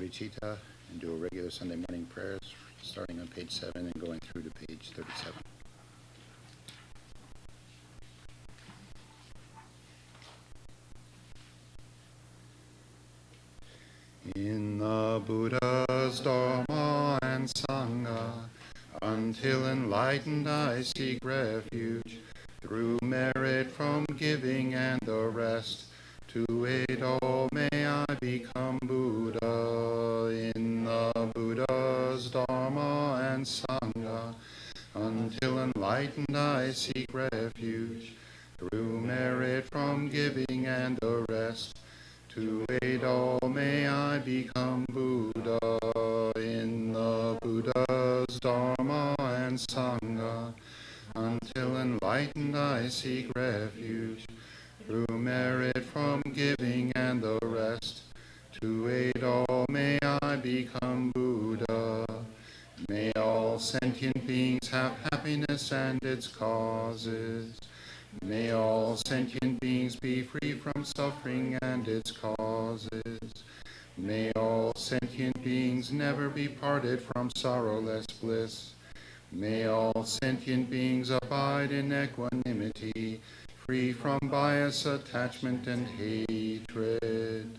bodhicitta and do a regular Sunday morning prayers, starting on page 7 and going through to page 37. In the Buddha's Dharma and Sangha, until enlightened I seek refuge, through merit from giving and the rest, to aid all may I become Buddha. In the Buddha's Dharma and Sangha, until enlightened I seek refuge, through merit from giving and the rest, to aid all may I become Buddha. In the Buddha's Dharma and Sangha, until enlightened I seek refuge, through merit from giving and the rest, to aid all may I become Buddha. May all sentient beings have happiness and its causes. May all sentient beings be free from suffering and its causes. May all sentient beings never be parted from sorrowless bliss. May all sentient beings abide in equanimity, free from bias, attachment, and hatred.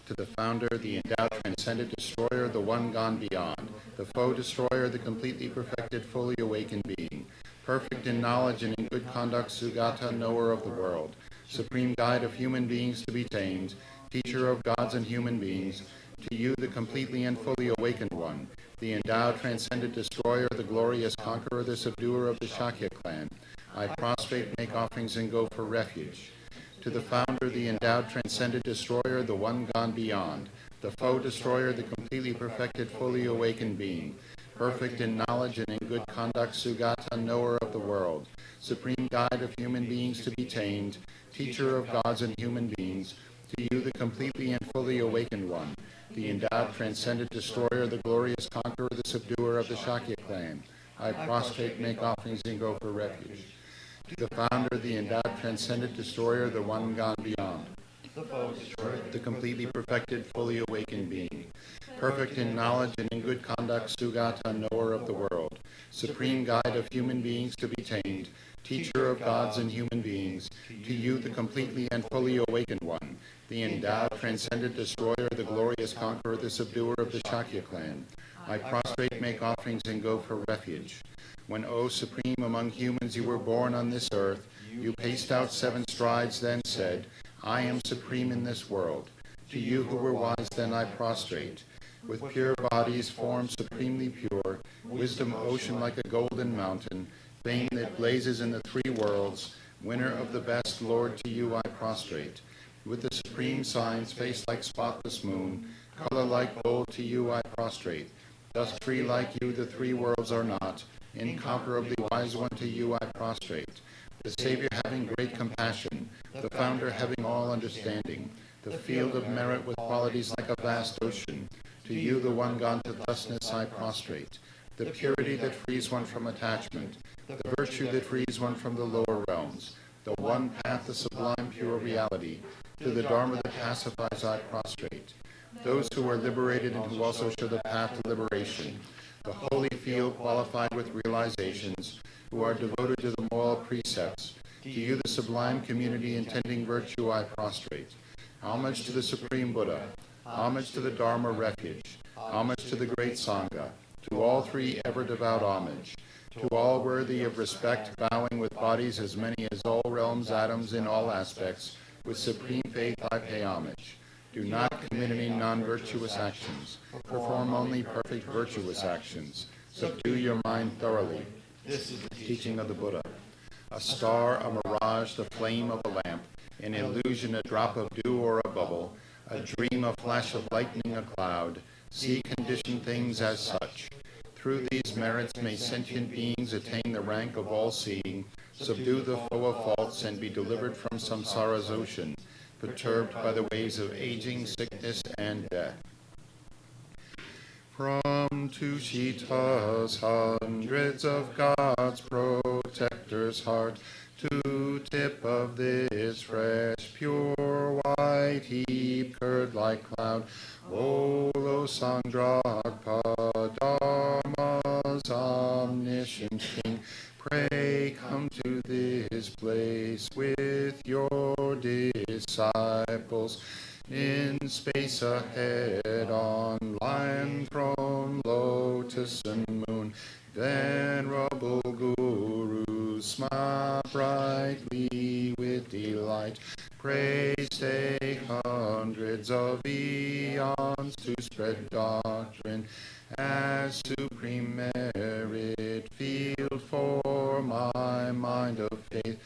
To the founder, the endowed, transcendent destroyer, the one gone beyond, the foe destroyer, the completely perfected, fully awakened being, perfect in knowledge and in good conduct, Sugata, knower of the world, supreme guide of human beings to be tamed, teacher of gods and human beings, to you, the completely and fully awakened one, the endowed, transcendent destroyer, the glorious conqueror, the subduer of the Shakya clan, I prostrate, make offerings, and go for refuge. To the founder, the endowed, transcendent destroyer, the one gone beyond, the foe destroyer, the completely perfected, fully awakened being, perfect in knowledge and in good conduct, Sugata, knower of the world, supreme guide of human beings to be tamed, teacher of gods and human beings, to you, the completely and fully awakened one, the endowed, transcendent destroyer, the glorious conqueror, the subduer of the Shakya clan, I prostrate, make offerings, and go for refuge. To the founder, the endowed, transcendent destroyer, the one gone beyond, the foe destroyer, the completely perfected, fully awakened being, perfect in knowledge and in good conduct, Sugata, knower of the world, supreme guide of human beings to be tamed, teacher of gods and human beings, to you, the completely and fully awakened one, the endowed, transcendent destroyer, the glorious conqueror, the subduer of the Shakya clan, I prostrate, make offerings, and go for refuge. When, O supreme among humans, you were born on this earth, you paced out 7 strides, then said, I am supreme in this world. To you who were wise, then I prostrate. With pure bodies, forms supremely pure, wisdom ocean like a golden mountain, fame that blazes in the 3 worlds, winner of the best, Lord, to you I prostrate. With the supreme signs, face like spotless moon, color like gold, to you I prostrate. Dust free like you, the 3 worlds are not, incomparably wise one, to you I prostrate. The Savior having great compassion, the founder having all understanding, the field of merit with qualities like a vast ocean, to you, the one gone to thusness, I prostrate. The purity that frees one from attachment, the virtue that frees one from the lower realms, the one path, the sublime pure reality, to the Dharma that pacifies, I prostrate. Those who are liberated and who also show the path to liberation, the holy field qualified with realizations, who are devoted to the moral precepts, to you, the sublime community intending virtue, I prostrate. Homage to the Supreme Buddha, homage to the Dharma refuge, homage to the great Sangha, to all 3 ever devout homage, to all worthy of respect, bowing with bodies as many as all realms, atoms in all aspects, with supreme faith I pay homage. Do not commit any non-virtuous actions. Perform only perfect virtuous actions. Subdue your mind thoroughly. This is the teaching of the Buddha. A star, a mirage, the flame of a lamp, an illusion, a drop of dew or a bubble, a dream, a flash of lightning, a cloud. See conditioned things as such. Through these merits may sentient beings attain the rank of all-seeing, subdue the foe of faults, and be delivered from samsara's ocean, perturbed by the waves of aging, sickness, and death. From Tushita's hundreds of God's protector's heart, to tip of this fresh, pure, wide white heap, curd-like cloud. O Losang Dragpa, Dharma's omniscient king, pray come to this place with your disciples. In space ahead, on lion throne, lotus and moon, venerable gurus smile brightly with delight. Praise take hundreds of eons to spread doctrine as supreme merit, field for my mind of faith.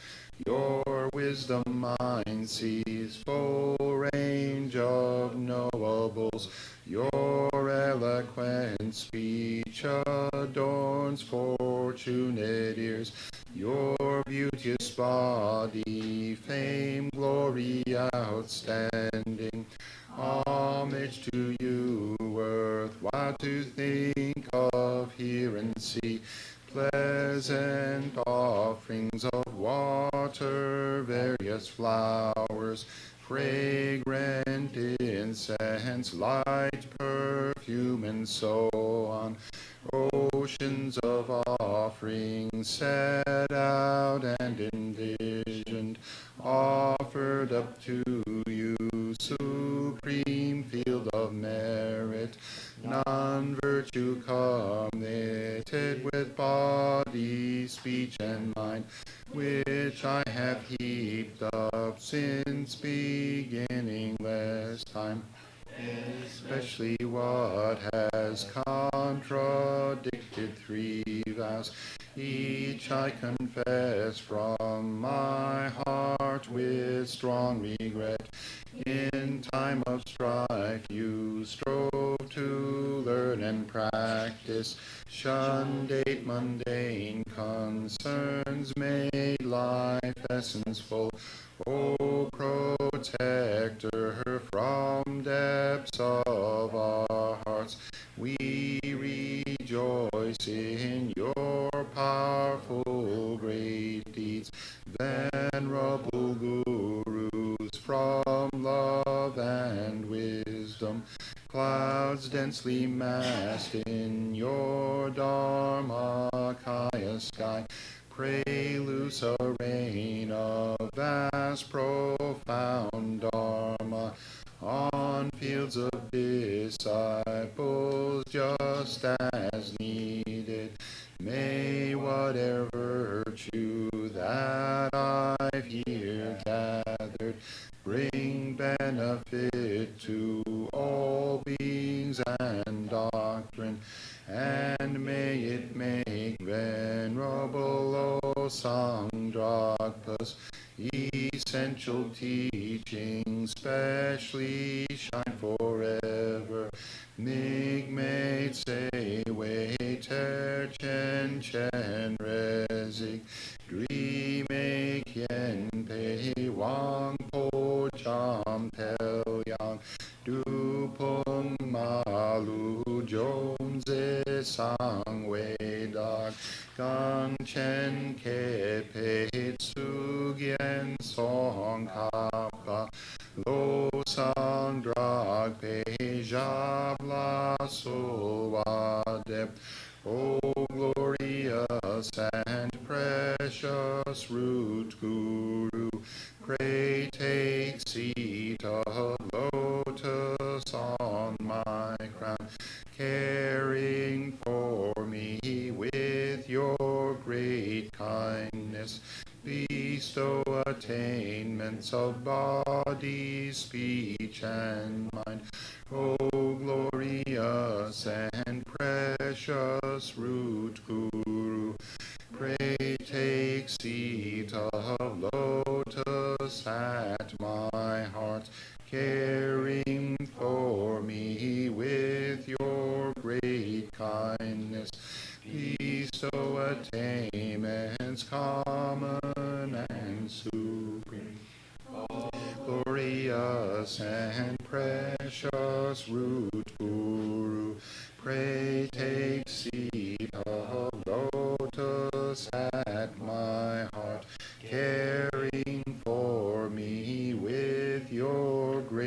Your wisdom mind sees full range of knowables. Your eloquent speech adorns fortunate ears. Your beauteous body, fame, glory outstanding. Homage to you, worthwhile to think of, hear and see. Pleasant offerings of water, various flowers, fragrant incense, light perfume, and so on. Oceans of offerings set out and envisioned, offered up to you, supreme field of merit. None virtue committed with body, speech, and mind, which I have heaped up since beginningless time, especially what has contradicted three vows. Each I confess from my heart with strong regret. In time of strife you strove to learn and practice, shunned eight mundane concerns, made life essence full. O protector from depths of our hearts, we rejoice in your powerful great deeds. Venerable gurus from love and wisdom, clouds densely massed in your Dharmakaya sky, pray loose a rain of vast profound Dharma on fields of disciples just as needed. May whatever virtue that I've here gathered bring benefit to all beings and doctrine, and may it make Venerable Losang-Dragpa's essential teachings specially shine forever. Migmate say way ter chen chen resig, dri make yen pei wang po cham tel yang, du pung malu jom ze sang wei dag, gang chen ke pei tsu gien Tsongkhapa, lo sang drag pei jab la so adep. O glorious and precious root guru, pray take seat of lotus on my crown, caring for me with your great kindness. Bestow attainments of body, speech, and mind. O glorious and precious root guru, pray take seat of lotus at my heart, caring for me with your great kindness. Bestow attainments common and supreme. Glorious and precious root guru, pray take seat of lotus at my heart, caring for me with your grace.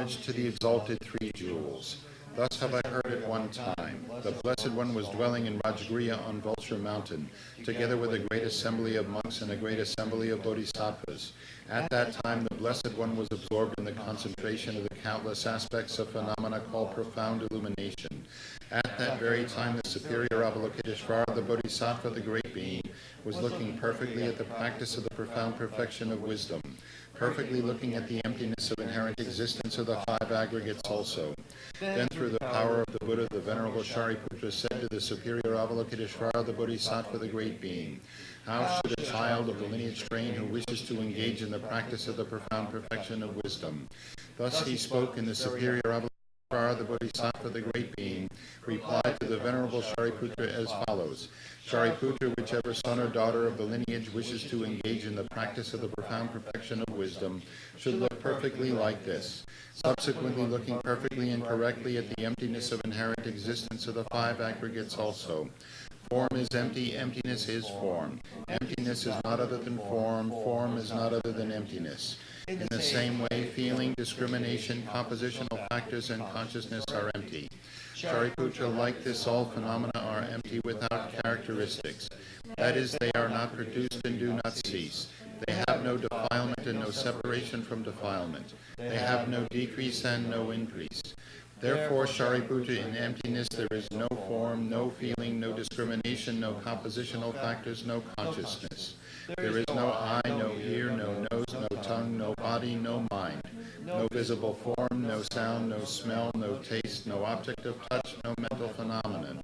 homage to the exalted three jewels. Thus have I heard at one time. The Blessed One was dwelling in Rajagriha on Vulture Mountain, together with a great assembly of monks and a great assembly of bodhisattvas. At that time, the Blessed One was absorbed in the concentration of the countless aspects of phenomena called profound illumination. At that very time, the superior Avalokiteshvara, the Bodhisattva, the great being, was looking perfectly at the practice of the profound perfection of wisdom, perfectly looking at the emptiness of inherent existence of the five aggregates also. Then through the power of the Buddha, the Venerable Shariputra said to the superior Avalokiteshvara, the Bodhisattva, the great being, how should a child of the lineage strain who wishes to engage in the practice of the profound perfection of wisdom? Thus he spoke, and the superior Avalokiteshvara, the Bodhisattva, the great being, replied to the Venerable Shariputra as follows. Shariputra, whichever son or daughter of the lineage wishes to engage in the practice of the profound perfection of wisdom should look perfectly like this. Subsequently, looking perfectly and correctly at the emptiness of inherent existence of the five aggregates also. Form is empty, emptiness is form. Emptiness is not other than form, form is not other than emptiness. In the same way, feeling, discrimination, compositional factors, and consciousness are empty. Shariputra, like this, all phenomena are empty without characteristics. That is, they are not produced and do not cease. They have no defilement and no separation from defilement. They have no decrease and no increase. Therefore, Shariputra, in emptiness there is no form, no feeling, no discrimination, no compositional factors, no consciousness. There is no eye, no ear, no nose, no tongue, no body, no mind. No visible form, no sound, no smell, no taste, no object of touch, no mental phenomenon.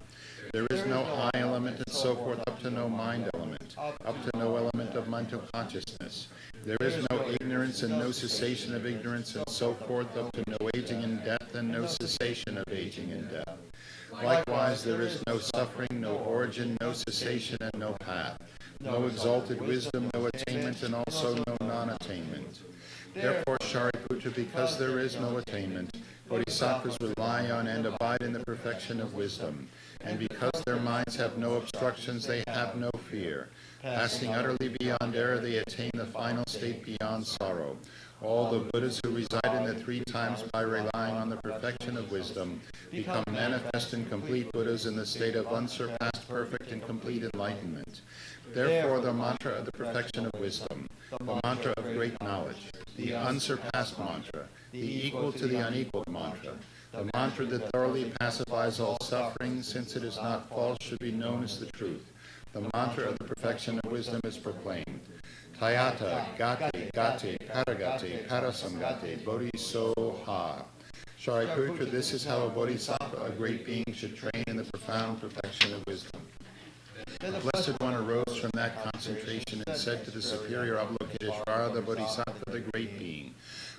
There is no I element and so forth up to no mind element, up to no element of mental consciousness. There is no ignorance and no cessation of ignorance and so forth up to no aging and death and no cessation of aging and death. Likewise, there is no suffering, no origin, no cessation, and no path. No exalted wisdom, no attainment, and also no non-attainment. Therefore, Shariputra, because there is no attainment, bodhisattvas rely on and abide in the perfection of wisdom. And because their minds have no obstructions, they have no fear. Passing utterly beyond error, they attain the final state beyond sorrow. All the Buddhas who reside in the three times by relying on the perfection of wisdom become manifest and complete Buddhas in the state of unsurpassed, perfect, and complete enlightenment. Therefore, the mantra of the perfection of wisdom, the mantra of great knowledge, the unsurpassed mantra, the equal to the unequaled mantra, the mantra that thoroughly pacifies all suffering, since it is not false, should be known as the truth. The mantra of the perfection of wisdom is proclaimed. Tayata, gate, gate, paragate, parasamgate, bodhisoha. Shariputra, this is how a bodhisattva, a great being, should train in the profound perfection of wisdom. The Blessed One arose from that concentration and said to the superior Avalokiteshvara, the Bodhisattva, the great being,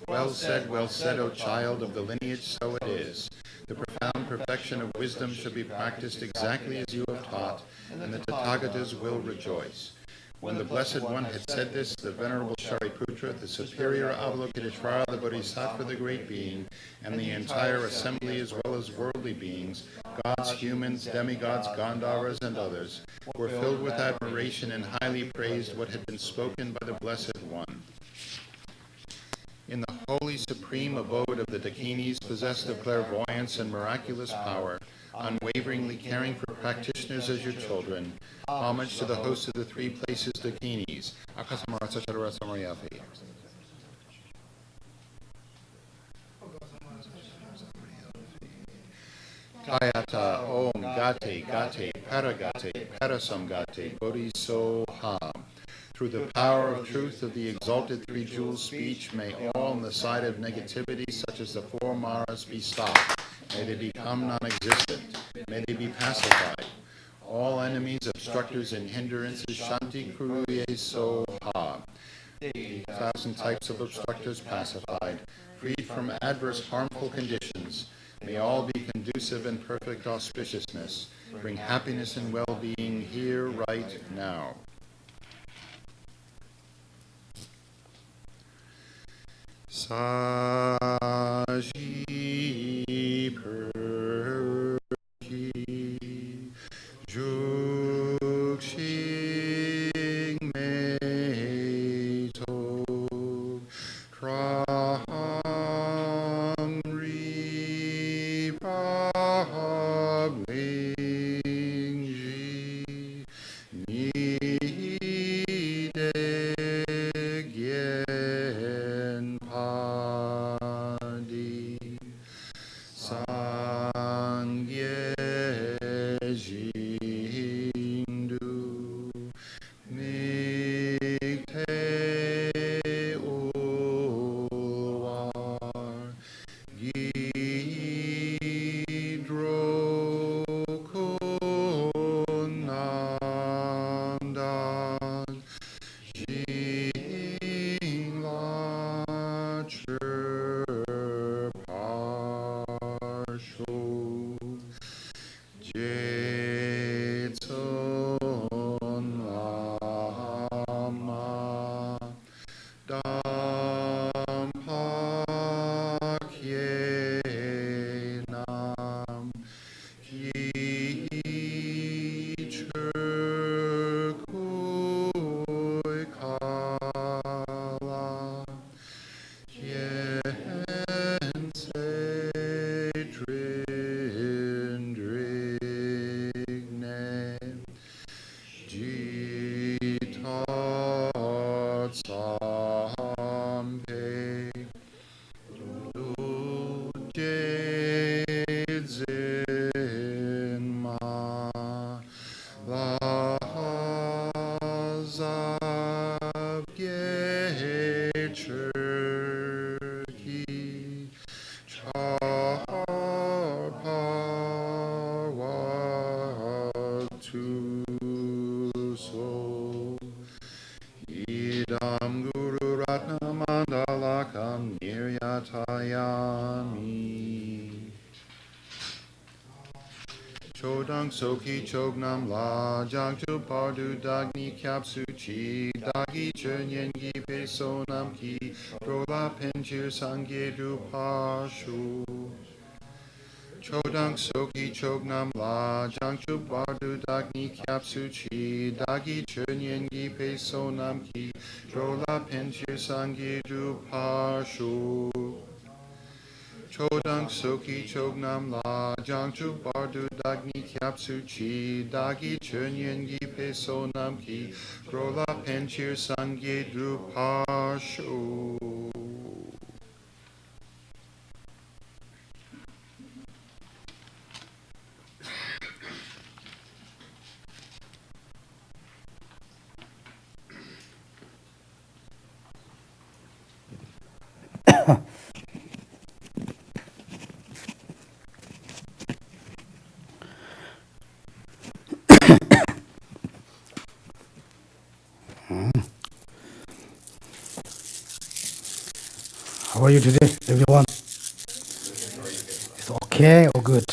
well said, O child of the lineage, so it is. The profound perfection of wisdom should be practiced exactly as you have taught, and the Tathagatas will rejoice. When the Blessed One had said this, the Venerable Shariputra, the superior Avalokiteshvara, the Bodhisattva, the great being, and the entire assembly as well as worldly beings, gods, humans, demigods, Gandharvas, and others, were filled with admiration and highly praised what had been spoken by the Blessed One. In the holy supreme abode of the Dakinis, possessed of clairvoyance and miraculous power, unwaveringly caring for practitioners as your children, homage to the host of the three places Dakinis. Tayata Om Gate Gate Paragate Parasamgate Bodhisoha. Through the power of truth of the exalted three jewels speech, may all on the side of negativity, such as the four maras, be stopped. May they become non-existent. May they be pacified. All enemies, obstructors, and hindrances, Shanti Kuruye Soha. 1,000 types of obstructors pacified, freed from adverse harmful conditions. May all be conducive and perfect auspiciousness. Bring happiness and well-being here, right now. Saji Perki Jukshing Meito Trang Parsho Jetson Lama Dampakye Nam Ki Churkoi Kala Yen Se Trindrigne Jitat Sampe Jedzin Ma Lazab Yecherki Charpawatu So Idam Guru Ratna Mandalakam Niryatayami Chodang Soki Chognam La Jangtu Pardu Dagni Kyapsuchi Dagi Chernyengi Pesonam Ki Rola Penchir Sangye Du Pashu Chodang Soki Chognam La Jangtu Pardu Dagni Kyapsuchi Dagi Chernyengi Pesonam Ki Rola Penchir Sangye Du Pashu Chodang Soki Chognam La Jangchu Bardu Dagni Kyapsuchi Dagi Chernyengi Pesonam Ki Grola Penchir Sangye Drupasho. How are you today, everyone? It's okay or good?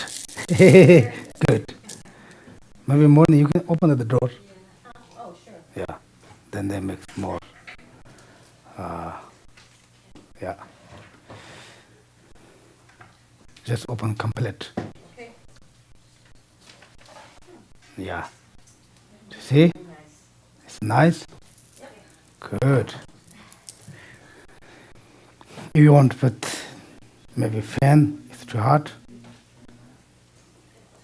Good. Maybe morning you can open the door. Oh, sure. Yeah. Then they make more. Yeah. Just open complete. Okay. Yeah. See? Nice. It's nice. Yep. Good. If you want to put maybe fan, it's too hot.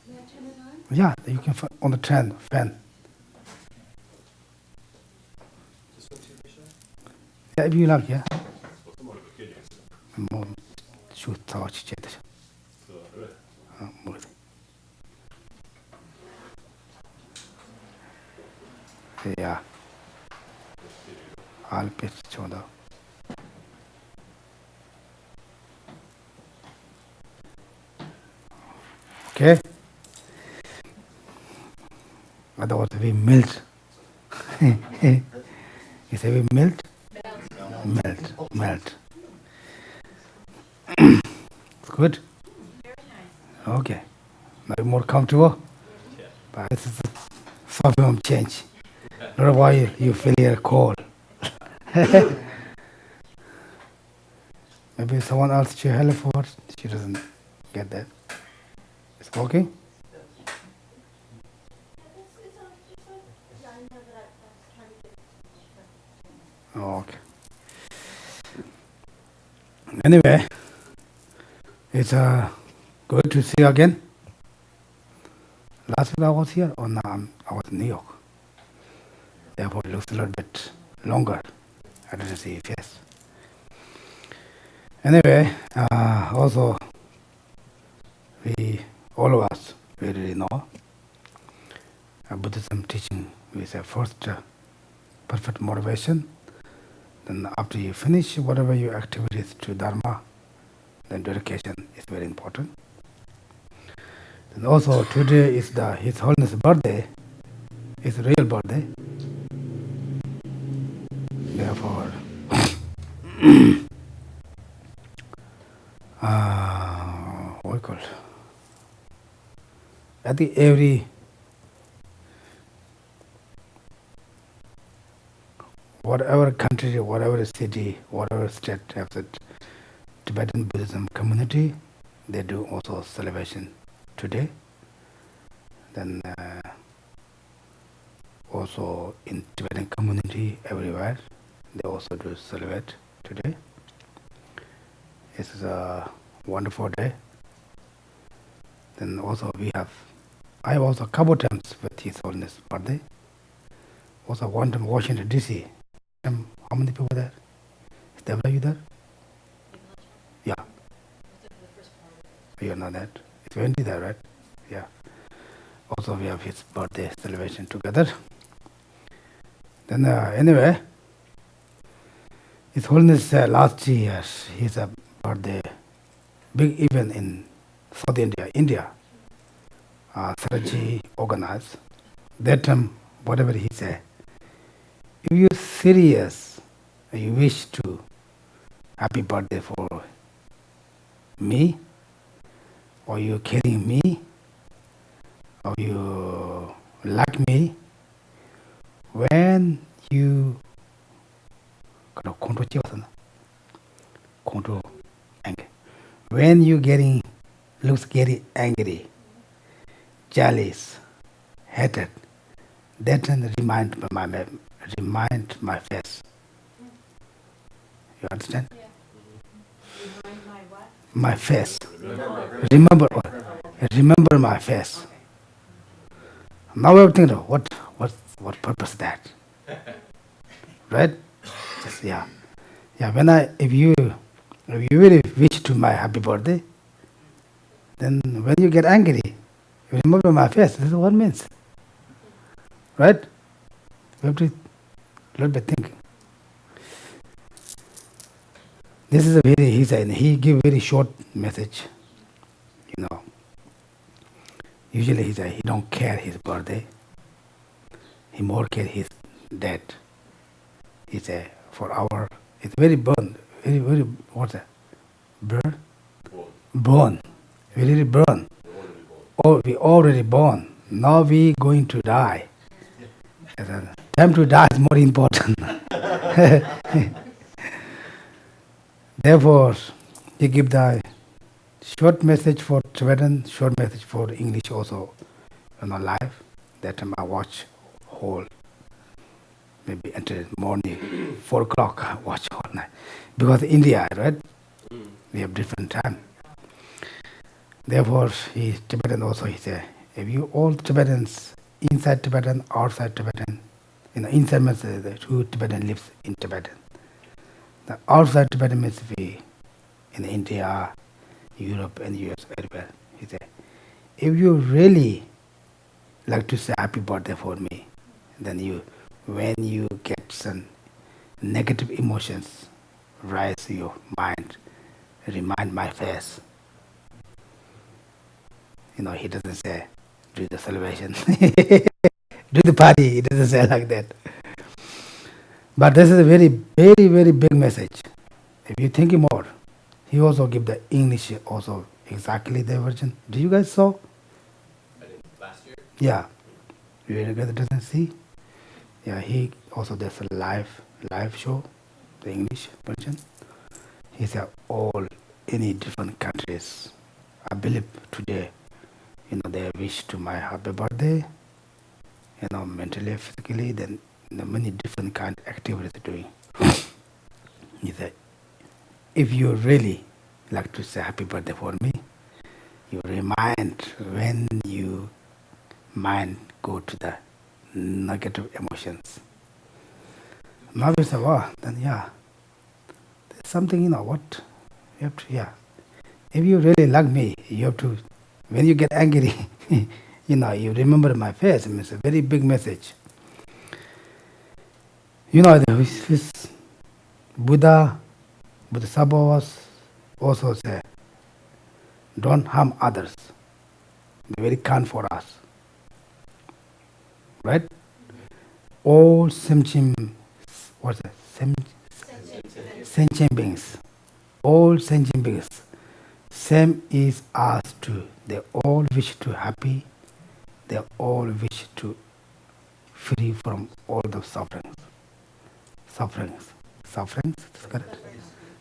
May I turn it on? Yeah, you can on the fan. Yeah, if you like, yeah. 뭐 좋다 진짜. 뭐. Yeah. I'll pitch Choda. Okay. Otherwise we melt. You say we melt? Melt. Good? Very nice. Okay. Now more comfortable? Yeah. But it's some change. Not why you feel here cold. Maybe someone else she help for she doesn't get that. It's working? Okay. Anyway, it's good to see you again. Last week I was here, or now I was in New York. Therefore, it looks a little bit longer. I didn't see your face. Anyway, also, all of us, we really know Buddhism teaching is a first perfect motivation. Then after you finish whatever your activities to Dharma, then dedication is very important. And also today is His Holiness birthday, his real birthday. Therefore, what we call I think every whatever country, whatever city, whatever state has a Tibetan Buddhism community, they do also celebration today. Then also in Tibetan community everywhere, they also do celebrate today. This is a wonderful day. Then also I have also a couple times with His Holiness birthday. Also one time Washington DC. How many people there? Is Deborah, you there? Yeah. You know that. It's Wendy there, right? Yeah. Also we have his birthday celebration together. Then anyway, His Holiness last year, his birthday, big event in South India, Saraji organized. That time, whatever he said, if you're serious, you wish to happy birthday for me, or you're killing me, or you like me, when you control anger, when you looks getting angry, jealous, hated, that remind my face. You understand? Yeah. Remind my what? My face. Remember my face. Now we have to think, what purpose that? Right? Just, yeah. If you really wish to my happy birthday, then when you get angry, you remember my face. This is what it means. Right? We have to little bit think. This is he give very short message. Usually he don't care his birthday. He more care his death. He say it's very what's that? Born. We really born. Oh, we already born. Now we going to die. Time to die is more important. Therefore, he give the short message for Tibetan, short message for English also, live. That time I watch whole, maybe until morning, 4 o'clock, I watch all night. Because India, right? We have different time. Therefore, Tibetan also, he say, if you all Tibetans, inside Tibetan, outside Tibetan, inside means who Tibetan lives in Tibetan. The outside Tibetan means we in India, Europe and US, everywhere. He say, if you really like to say happy birthday for me, then when you get some negative emotions rise your mind, remind my face. He doesn't say do the celebration, do the party. He doesn't say like that. But this is a very, very, very big message. If you think more, he also give the English also exactly the version. Do you guys saw? I did last year. Yeah. You guys doesn't see? Yeah, he also does a live show, the English version. He said any different countries. I believe today, they wish to my happy birthday, mentally, physically, then many different kind of activities doing. He said, if you really like to say happy birthday for me, you remind when you mind go to the negative emotions. Now we say, then there's something, what you have to, if you really like me, you have to, when you get angry, you remember my face. It's a very big message. This Bodhisattvas also say, don't harm others. They're very kind for us. Right? All sentient beings, all sentient beings, same is us too. They all wish to happy they all wish to free from all the sufferings. Sufferings, is correct?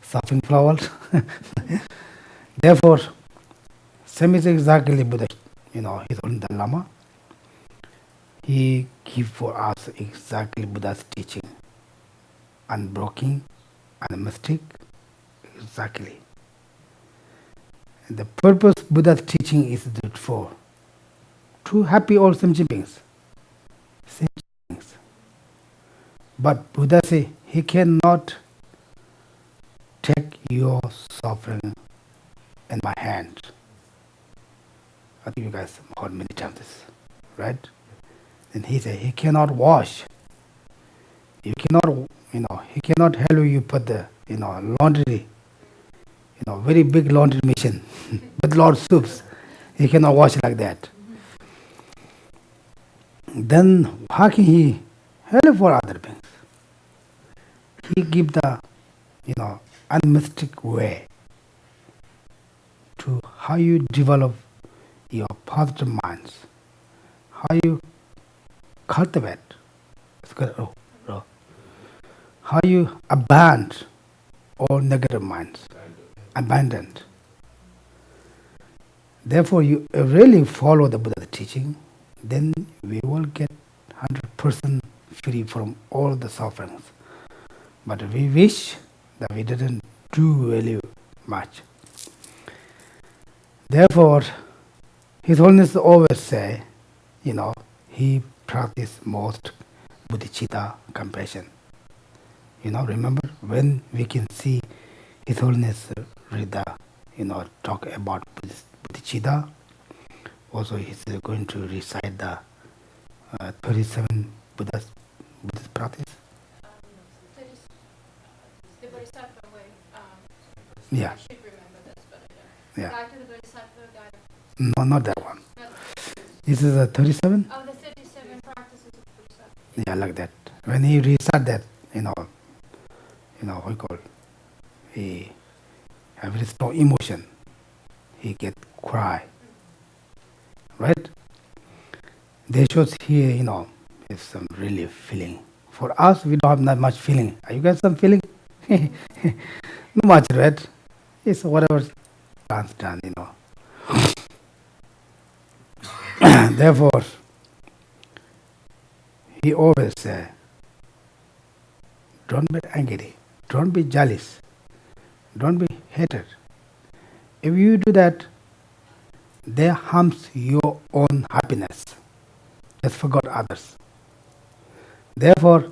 Suffering flowers. Therefore, same is exactly Buddha, His Holiness the Lama. He gives for us exactly Buddha's teaching, unbroken, unmistakable, exactly. And the purpose Buddha's teaching is that for true happy all sentient beings. But Buddha says he cannot take your suffering in my hand. I think you guys heard many times this, right? And he said he cannot wash. You cannot, he cannot help you put the, laundry, very big laundry machine with lot of soups. He cannot wash like that. Then how can he help for other beings? He give the, unmistakable way to how you develop your positive minds, how you cultivate, how you abandon all negative minds, abandoned. Therefore, you really follow the Buddha's teaching, then we will get 100% free from all the sufferings. But we wish that we didn't do really much. Therefore, His Holiness always say, he practiced most bodhicitta compassion. Remember when we can see His Holiness read the, talk about bodhicitta. Also, he's going to recite the 37 Buddhist practice. The Bodhisattva way. Yeah. I should remember this, but I don't. Yeah. Guide to the Bodhisattva, guide. No, not that one. No. This is a 37? Oh, the 37 practices of Bodhisattva. Yeah, like that. When he recite that, what you call, he have very strong emotion. He get cry. Right? They shows here, is some really feeling. For us, we don't have that much feeling. Are you guys some feeling? Not much, right? It's whatever plans done, Therefore, he always say, don't be angry, don't be jealous, don't be hated. If you do that, they harms your own happiness. Just forgot others. Therefore,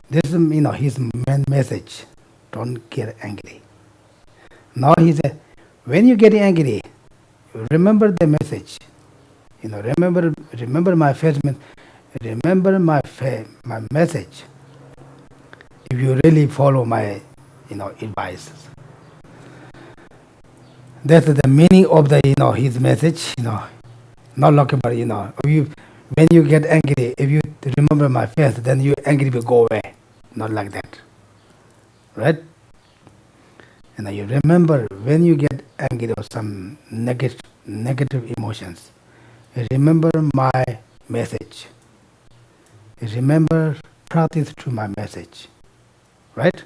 this is his main message. Don't get angry. Now he said, when you get angry, remember the message. Remember my first message. Remember my message. If you really follow my, advice. That's the meaning of the, his message. Not like about, when you get angry, if you remember my face, then your angry will go away. Not like that. Right? And you remember when you get angry or some negative emotions, remember my message. Remember, practice through my message. Right?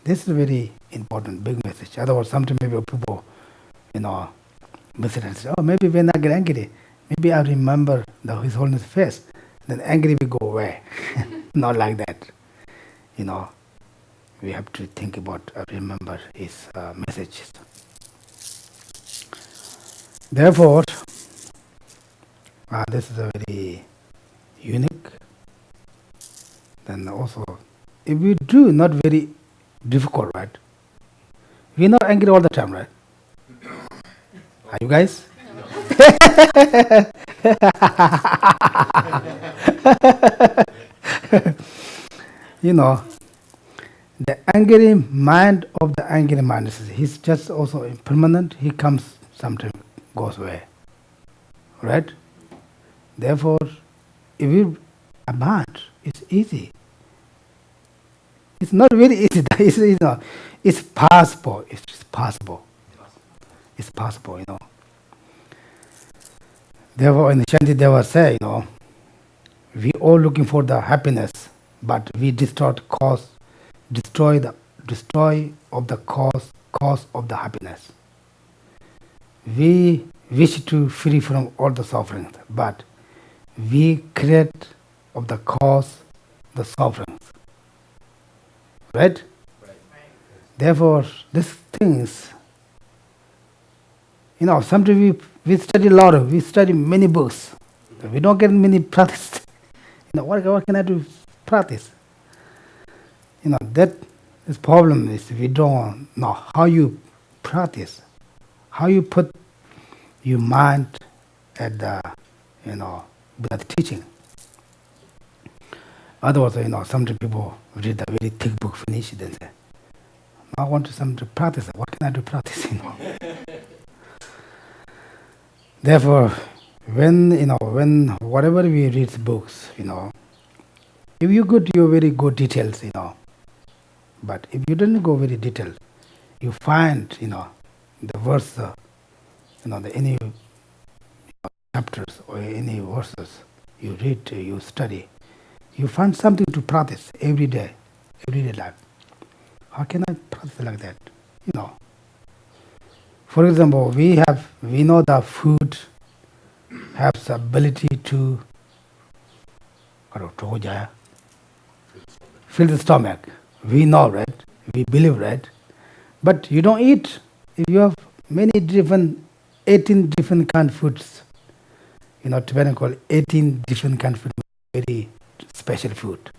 This is a very important, big message. Otherwise, sometimes maybe people, misunderstand. Oh, maybe when I get angry, maybe I remember His Holiness face, then angry will go away. Not like that. We have to think about, remember His messages. Therefore, this is a very unique. Then also, if we do not very difficult, right? We're not angry all the time, right? Are you guys? The angry mind of the angry mind, he's just also impermanent. He comes, sometimes goes away. Right? Therefore, if you abandon, it's easy. It's not very easy. It's possible. It's possible. It's possible, Therefore, in Shantideva say, we all looking for the happiness, but we destroy of the cause of the happiness. We wish to free from all the sufferings, but we create of the cause the sufferings. Right? Right. Therefore, these things, sometimes we study a lot, we study many books. We don't get many practice. What can I do practice? That is problem is we don't know how you practice, how you put your mind at the, Buddha's teaching. Otherwise, sometimes people read a very thick book, finish it, and say, I want to practice. What can I do practice? Therefore, when whatever we read books, if you go to your very good details, but if you don't go very detailed, you find, the verse, the any chapters or any verses you read, you study, you find something to practice everyday life. How can I practice like that? For example, we know that food has the ability to fill the stomach. We know, right? We believe, right? But you don't eat. If you have 18 different kind of foods, Tibetan call 18 different kind of food, very special food.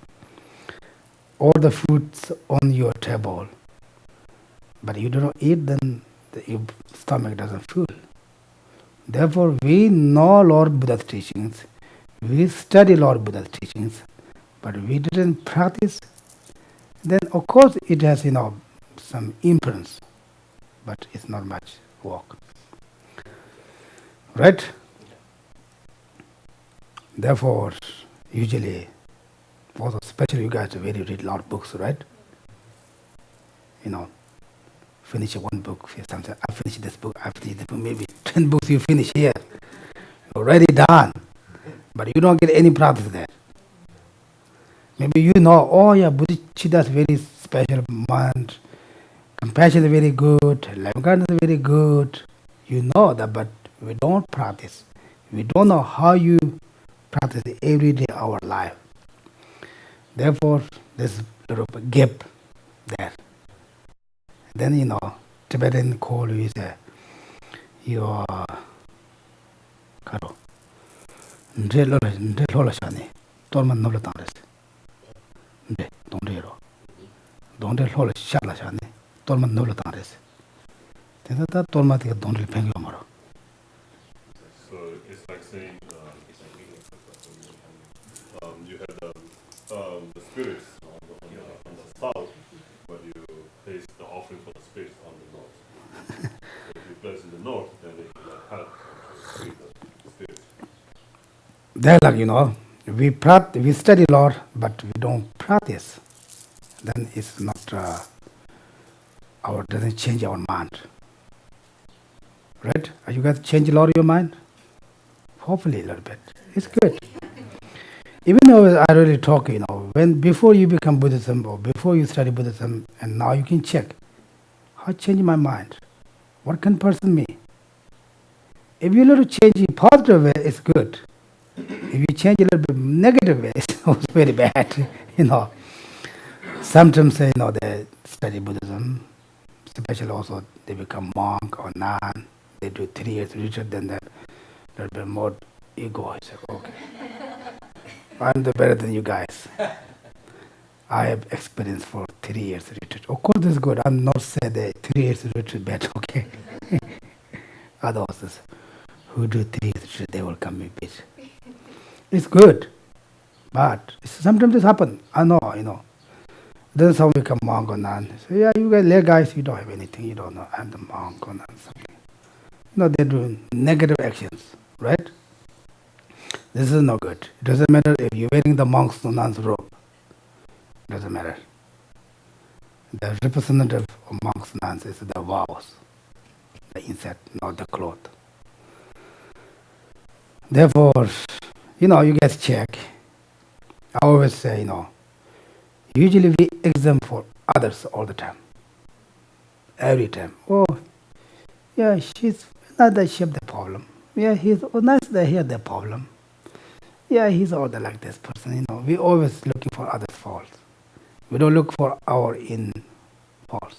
All the foods on your table, but you don't eat, then your stomach doesn't fill. Therefore, we know Lord Buddha's teachings, we study Lord Buddha's teachings, but we didn't practice. Then, of course, it has, some influence, but it's not much work. Right? Therefore, usually, also especially you guys really read a lot of books, right? Finish one book, sometimes I finish this book, maybe 10 books you finish here. Already done. But you don't get any practice there. Maybe Buddhicitta is very special mind, compassion is very good, loving kindness is very good. You know that, but we don't practice. We don't know how you practice every day of our life. Therefore, there's a little gap there. Then, Tibetan call is your karo. Torman no tangres. Don't hold a shalashani. Torman no tangres. Then that tormatic don't repent your. So it's like saying you have the spirits on the south, but you place the offering for the spirits on the north. So if you place in the north, then they can help to feed the spirits. There, we study Lord, but we don't practice. Then it's not doesn't change our mind. Right? Are you guys change a lot of your mind? Hopefully a little bit. It's good. Even though I really talk, before you become Buddhism or before you study Buddhism, and now you can check, how change my mind? What can person me? If you little change in positive way, it's good. If you change a little bit negative way, it's very bad. Sometimes they study Buddhism, especially also they become monk or nun. They do 3 years retreat, then that a little bit more ego. I say, okay, I'm better than you guys. I have experience for 3 years retreat. Of course, this is good. I'm not saying that 3 years retreat bad. Okay. Others who do 3 years retreat, they will come in peace. It's good, but sometimes it happens. I know. Then some become monk or nun. So yeah, you guys, you don't have anything. You don't know. I'm the monk or nun. Something. They're doing negative actions, right? This is not good. It doesn't matter if you're wearing the monk's or nun's robe. It doesn't matter. The representative of monks and nuns is the vows, the insect, not the cloth. Therefore, you guys check. I always say, usually we exam for others all the time. Every time. Oh, yeah, she's not that she have the problem. Yeah, he's not that he had the problem. Yeah, he's all the like this person. We always looking for others' faults. We don't look for our in faults.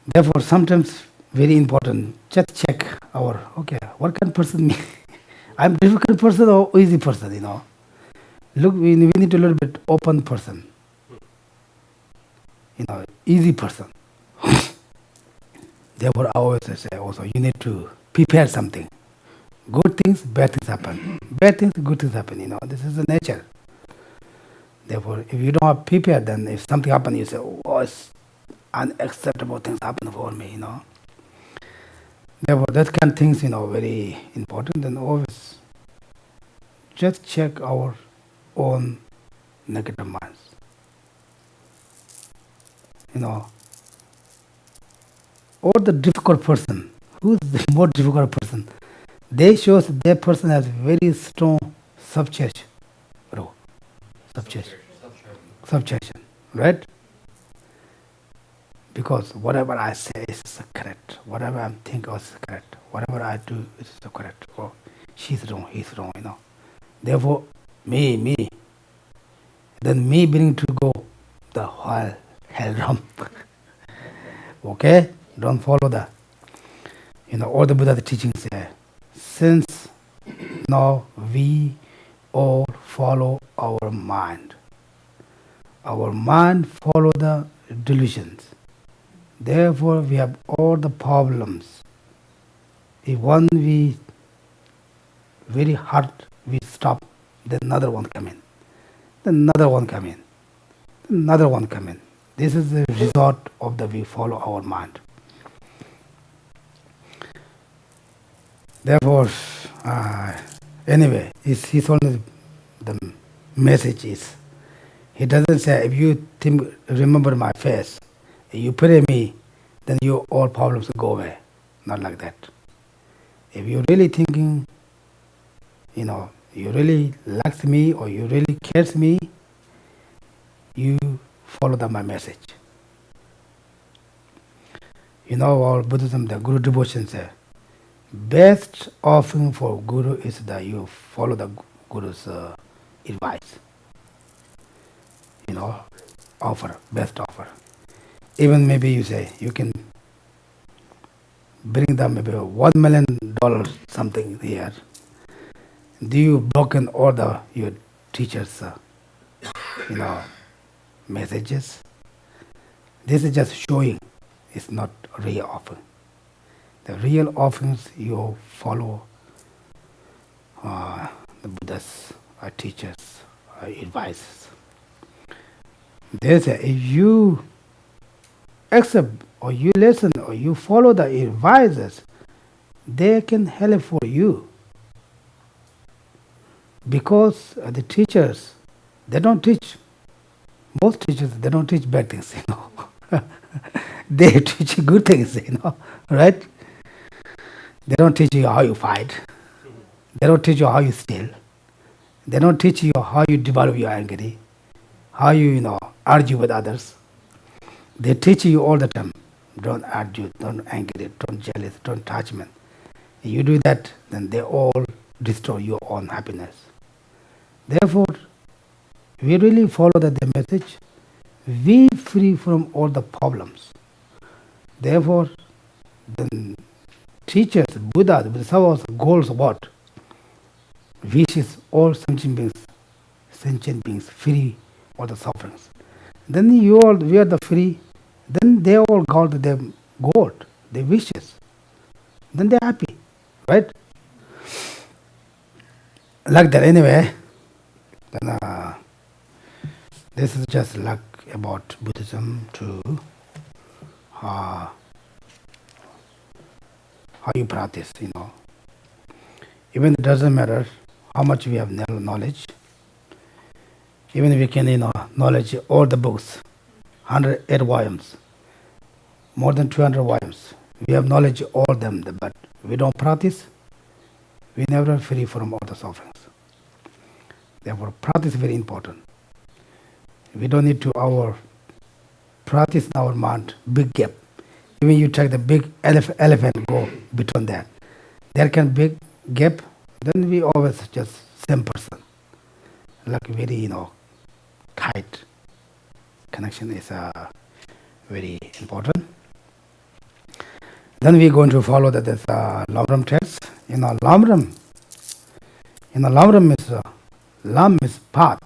Therefore, sometimes very important. Just check okay, what kind of person me? I'm difficult person or easy person. Look, we need to little bit open person. Easy person. Therefore, I always say also you need to prepare something. Good things, bad things happen. Bad things, good things happen. This is the nature. Therefore, if you don't have prepared, then if something happens, you say, oh, it's unacceptable things happen for me. Therefore, that kind of things, very important. And always just check our own negative minds. Or the difficult person. Who's the more difficult person? They shows that person has very strong subjection. Subjection, right? Because whatever I say is correct. Whatever I think is correct. Whatever I do is correct. Oh, she's wrong, he's wrong, Therefore, me. Then me bring to go the whole hell realm. Okay? Don't follow that. All the Buddha's teachings say, since now we all follow our mind. Our mind follow the delusions. Therefore, we have all the problems. If one we very hard, we stop, then another one come in. Then another one come in. Another one come in. This is the result of the we follow our mind. Therefore, anyway, he's only the message is. He doesn't say if you remember my face, you pray me, then your all problems will go away. Not like that. If you're really thinking, you really like me or you really cares me, you follow my message. Our Buddhism, the Guru devotion say, best offering for Guru is that you follow the Guru's advice. Offer, best offer. Even maybe you say, you can bring them maybe $1 million something here. Do you broken all your teachers' messages? This is just showing. It's not real offering. The real offerings you follow the Buddha's teachers' advices. They say if you accept or you listen or you follow the advices, they can help for you. Because the teachers, they don't teach, most teachers, they don't teach bad things, They teach good things, right? They don't teach you how you fight. They don't teach you how you steal. They don't teach you how you develop your anger, how you, argue with others. They teach you all the time. Don't argue, don't angry, don't jealous, don't attachment. If you do that, then they all destroy your own happiness. Therefore, we really follow the message. We free from all the problems. Therefore, the teachers, Buddha, the Bodhisattvas, goals what? Wishes all sentient beings free all the sufferings. Then we are the free. Then they all got them goal, their wishes. Then they're happy, right? Like that anyway. Then this is just like about Buddhism to how you practice, Even it doesn't matter how much we have knowledge. Even if we can, knowledge all the books, 108 volumes, more than 200 volumes. We have knowledge all them, but we don't practice. We never free from all the sufferings. Therefore, practice is very important. We don't need to our practice in our mind big gap. Even you take the big elephant go between that. There can big gap. Then we always just same person. Like very tight connection is very important. Then we are going to follow that this lam-rim text. Lam-rim. Lam-rim is lam is path,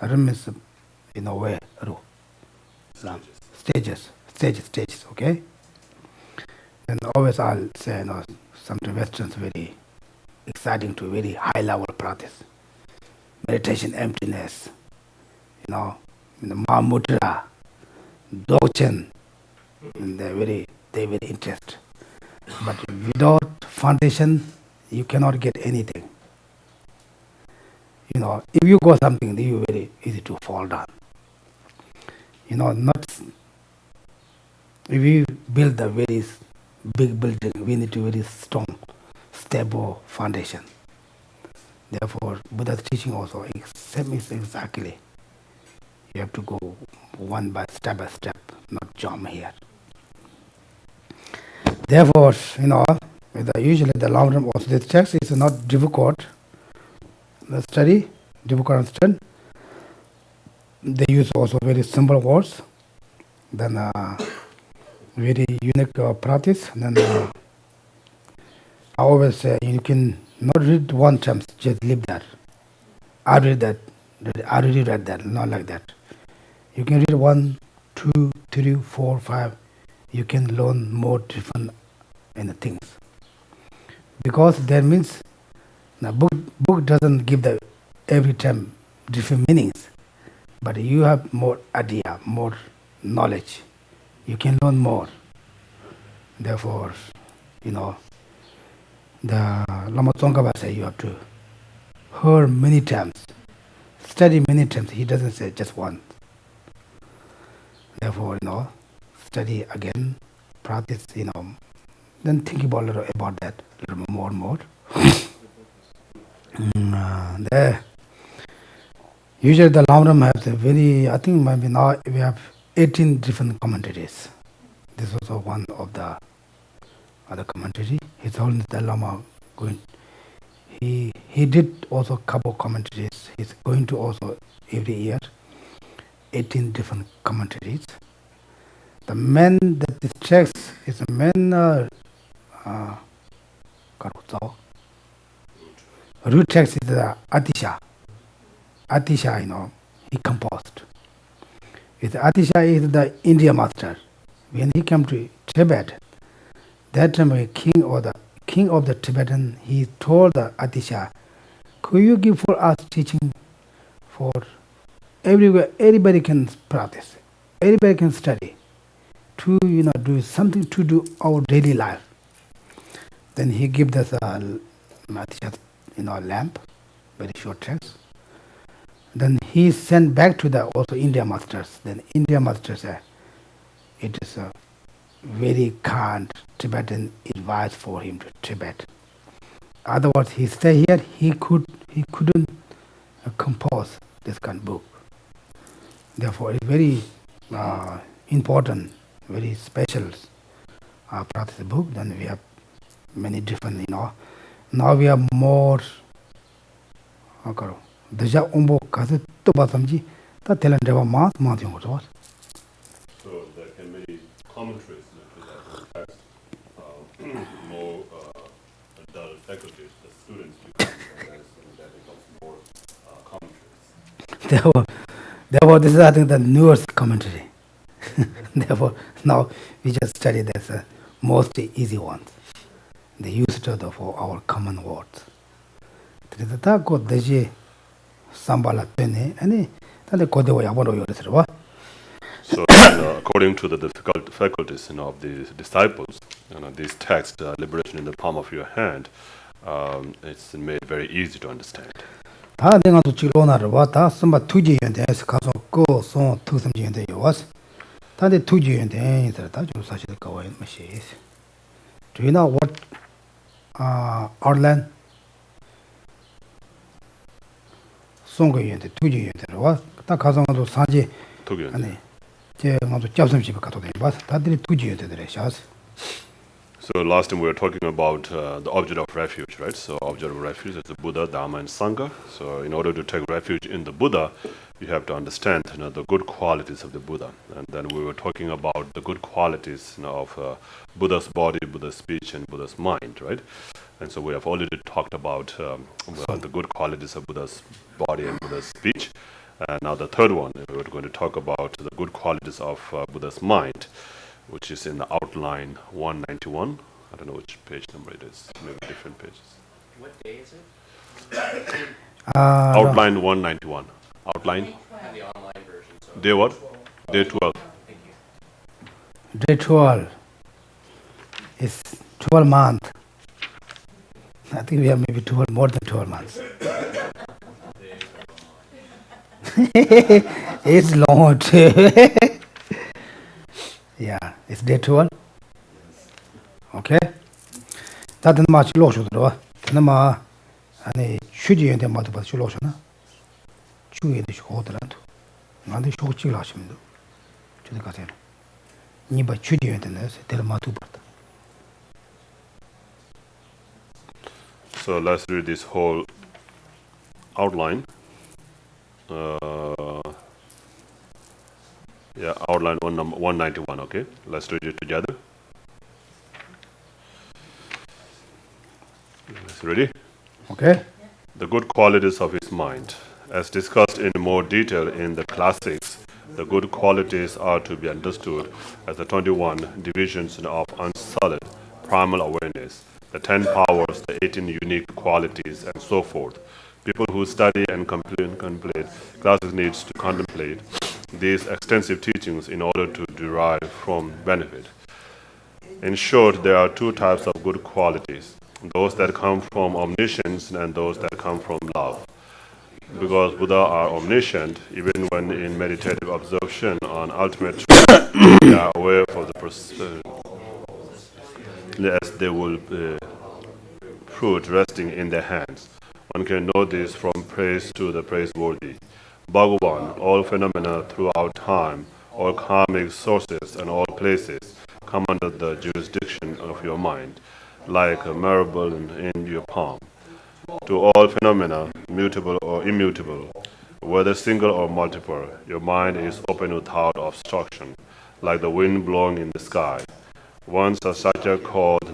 rim is way, stages. Okay. Then always I'll say some Westerns very exciting to very high level practice. Meditation, emptiness, Mahamudra, Dzogchen, and they very interested. But without foundation, you cannot get anything. If you go something, you very easy to fall down. Not if we build a very big building, we need to very strong, stable foundation. Therefore, Buddha's teaching also same is exactly. You have to go one by step, not jump here. Therefore, usually the lam-rim also this text is not difficult. The study, difficult understand. They use also very simple words. Then very unique practice. Then I always say you can not read one time, just leave that. I already read that, not like that. You can read 1, 2, 3, 4, 5. You can learn more different things. Because that means the book doesn't give the every time different meanings, but you have more idea, more knowledge. You can learn more. Therefore, the Lama Tsongkhapa say you have to hear many times, study many times. He doesn't say just once. Therefore, study again, practice, then think about that a little more and more. Usually the lam-rim has a very, I think maybe now we have 18 different commentaries. This is also one of the other commentary. His Holiness the Lama he did also couple commentaries. He's going to also every year 18 different commentaries. The main that this text is the main root text is the Atisha. Atisha, he composed. Atisha is the India master. When he came to Tibet, that time a king of the Tibetan, he told the Atisha, could you give for us teaching for everywhere? Everybody can practice, everybody can study, to do something to do our daily life. Then he gave us Atisha, lamp, very short text. Then he sent back to the also India masters. Then India masters said, it is a very kind Tibetan advice for him to Tibet. Otherwise, he stay here. He couldn't compose this kind of book. Therefore, it's very important, very special practice book. Then we have many different. Now we have more. Deja umbo kaze to basamji ta telandeva mas matyong ko. So there can be commentaries to that text. More adult faculties, the students become and that becomes more commentaries. Therefore, this is I think the newest commentary. Therefore, now we just study this most easy ones. The used for our common words. Tridata ko deje sambala tene ani tale kodewa yaboro yoreswa. So, according to the difficult faculties of the disciples, this text, Liberation in the Palm of Your Hand, it's made very easy to understand. 다 내가 또 지로나르와 다 선바 투지연데 가서 고송 투섬지연데 요was. 다데 투지연데 이들 다 좀 사실 거와요 마시. Do you know what outline? 송거인데 두지인데 딱 가서도 사지 Tugyen. 아니 제 가서 잡섬집 가도 돼. 봐. 다들이 두지인데 샤스. So last time we were talking about the object of refuge, right? So object of refuge is the Buddha, Dharma, and Sangha. So in order to take refuge in the Buddha, you have to understand the good qualities of the Buddha. And then we were talking about the good qualities of Buddha's body, Buddha's speech, and Buddha's mind, right? And so we have already talked about the good qualities of Buddha's body and Buddha's speech. And now the third one, we're going to talk about the good qualities of Buddha's mind, which is in the outline 191. I don't know which page number it is, maybe different pages. What day is it? Outline 191. Outline. And the online version. So Day what? Day 12. thank you. Day 12 is 12 months. I think we have maybe 12, more than 12 months. It's long. Yeah, it's day 12. Okay. 다들 마치 로셔도 그나마 아니 휴지인데 마도 봐 로셔나. 주의도 쇼더라도. 나한테 쇼치를 하시면 돼. 저기 가세요. 니바 휴지인데 될 마도 봐. So let's read this whole outline. Yeah, outline 191, okay? Let's read it together. Ready? Okay? The good qualities of his mind. As discussed in more detail in the classics, the good qualities are to be understood as the 21 divisions of unsullied primal awareness, the 10 powers, the 18 unique qualities, and so forth. People who study and contemplate classics needs to contemplate these extensive teachings in order to derive from benefit. In short, there are two types of good qualities, those that come from omniscience and those that come from love. Because Buddha are omniscient, even when in meditative absorption on ultimate truth, they are aware of the process, as they will fruit resting in their hands. One can know this from praise to the praiseworthy. Bhagavan, all phenomena throughout time, all karmic sources and all places come under the jurisdiction of your mind, like a marble in your palm. To all phenomena, mutable or immutable, whether single or multiple, your mind is open without obstruction, like the wind blowing in the sky. Once a satya called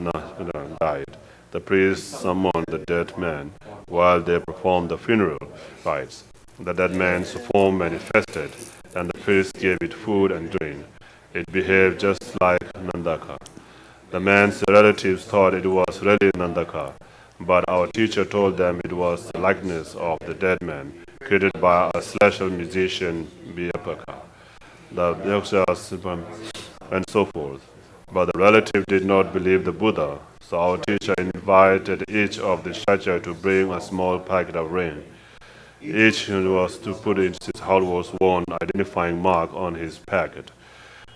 died. The priest summoned the dead man while they performed the funeral rites. The dead man's form manifested, and the priest gave it food and drink. It behaved just like Nandaka. The man's relatives thought it was really Nandaka, but our teacher told them it was the likeness of the dead man, created by a celestial musician, Vyapaka, the Yakshas, and so forth. But the relative did not believe the Buddha, so our teacher invited each of the Shacya to bring a small packet of rain. Each was to put his household worn identifying mark on his packet.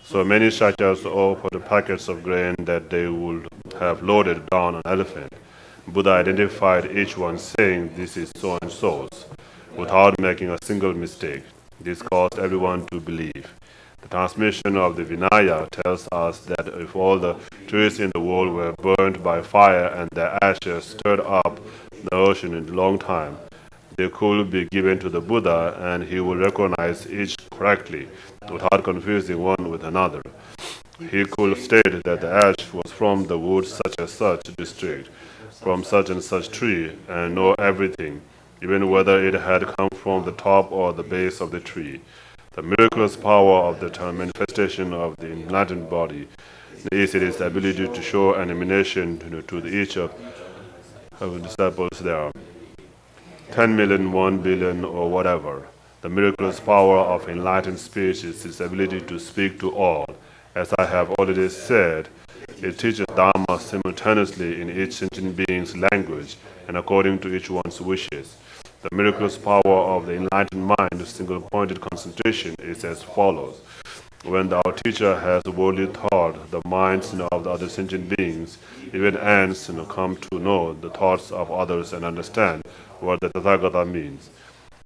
So many Shakyas offered packets of grain that they would have loaded down an elephant. Buddha identified each one, saying, "This is so-and-so's," without making a single mistake. This caused everyone to believe. The transmission of the Vinaya tells us that if all the trees in the world were burned by fire and their ashes stirred up the ocean in a long time, they could be given to the Buddha and he would recognize each correctly without confusing one with another. He could state that the ash was from the wood such and such district, from such and such tree, and know everything, even whether it had come from the top or the base of the tree. The miraculous power of the manifestation of the enlightened body is its ability to show an emanation to each of the disciples there. 10 million, 1 billion, or whatever. The miraculous power of enlightened speech is its ability to speak to all. As I have already said, it teaches Dharma simultaneously in each sentient being's language and according to each one's wishes. The miraculous power of the enlightened mind, single-pointed concentration, is as follows. When our teacher has worldly thought, the minds of the other sentient beings, even ants, come to know the thoughts of others and understand what the Tathagata means.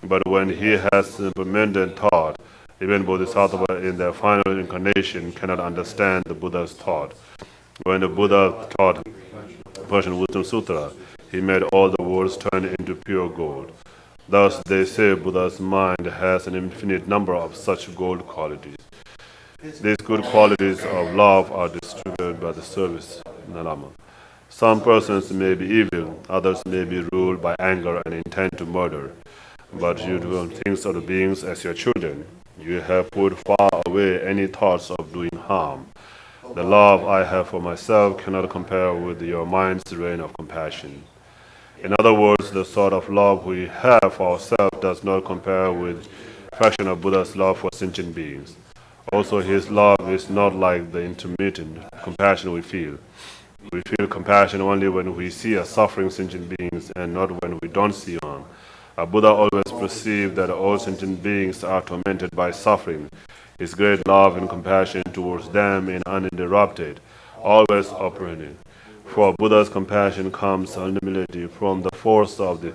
But when he has permanent thought, even Bodhisattva in their final incarnation cannot understand the Buddha's thought. When the Buddha taught Persian Wisdom Sutra, he made all the worlds turn into pure gold. Thus, they say Buddha's mind has an infinite number of such gold qualities. These good qualities of love are distributed by the service, Nalama. Some persons may be evil, others may be ruled by anger and intend to murder. But you don't think of the beings as your children. You have put far away any thoughts of doing harm. The love I have for myself cannot compare with your mind's reign of compassion. In other words, the sort of love we have for ourselves does not compare with fraction of Buddha's love for sentient beings. Also, his love is not like the intermittent compassion we feel. We feel compassion only when we see a suffering sentient beings and not when we don't see one. A Buddha always perceived that all sentient beings are tormented by suffering. His great love and compassion towards them is uninterrupted, always operating. For Buddha's compassion comes ultimately from the force of the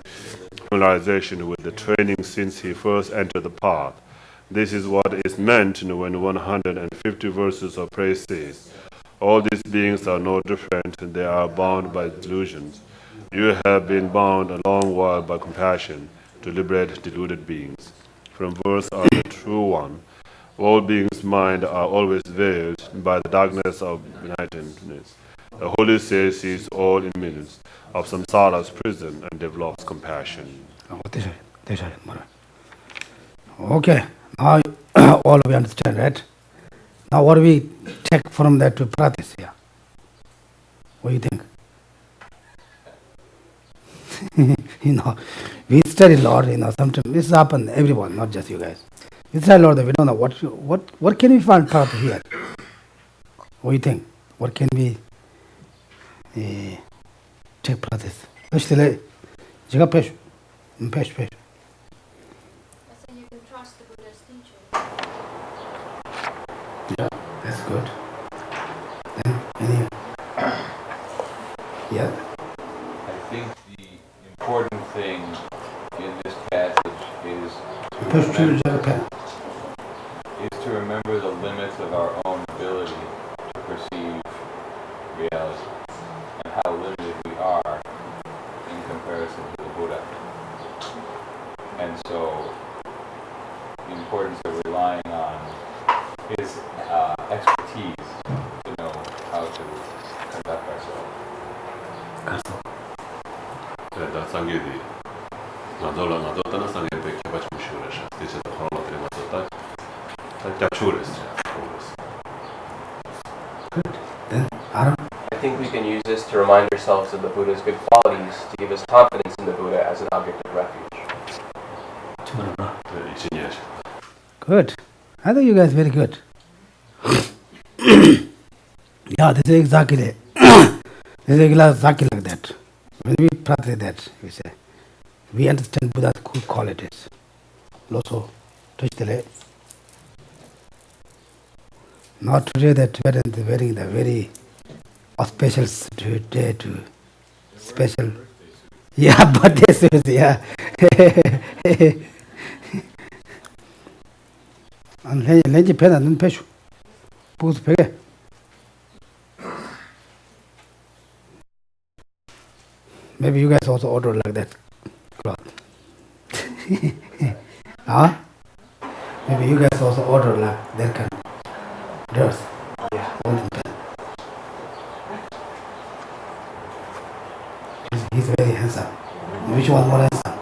familiarization with the training since he first entered the path. This is what is meant when 150 verses of praise says, all these beings are no different, they are bound by delusions. You have been bound a long while by compassion to liberate deluded beings. From verse of the true one, all beings' minds are always veiled by the darkness of enlightenment. The Holy says he is all in minutes of samsara's prison and develops compassion. Okay, now all we understand, right? Now what do we take from that to practice here? What do you think? We study Lord, sometimes this happens, everyone, not just you guys. We study Lord, we don't know what can we find path here? What do you think? What can we take practice? Especially, pesh. I think you can trust the Buddha's teaching. Yeah, that's good. Then, any, yeah. I think the important thing in this passage is to remember the limits of our own ability to perceive reality and how limited we are in comparison to the Buddha. And so the importance of relying on his expertise to know how to conduct ourselves. Da sanggedi, nadola tana sanggedi kebach mushurash. This is the whole thing about that. Captures. Good. Then, Aram? I think we can use this to remind ourselves of the Buddha's good qualities, to give us confidence in the Buddha as an object of refuge. Good. I think you guys very good. Yeah, this is exactly like that. When we practice that, we say, we understand Buddha's good qualities. Also, not today that we are wearing the very auspicious day to special. Yeah, but this is, yeah. And lenji pena nun peshu. Pus pege. Maybe you guys also order like that cloth. Huh? Maybe you guys also order like that kind of dress. Yeah. He's very handsome. Which one more handsome?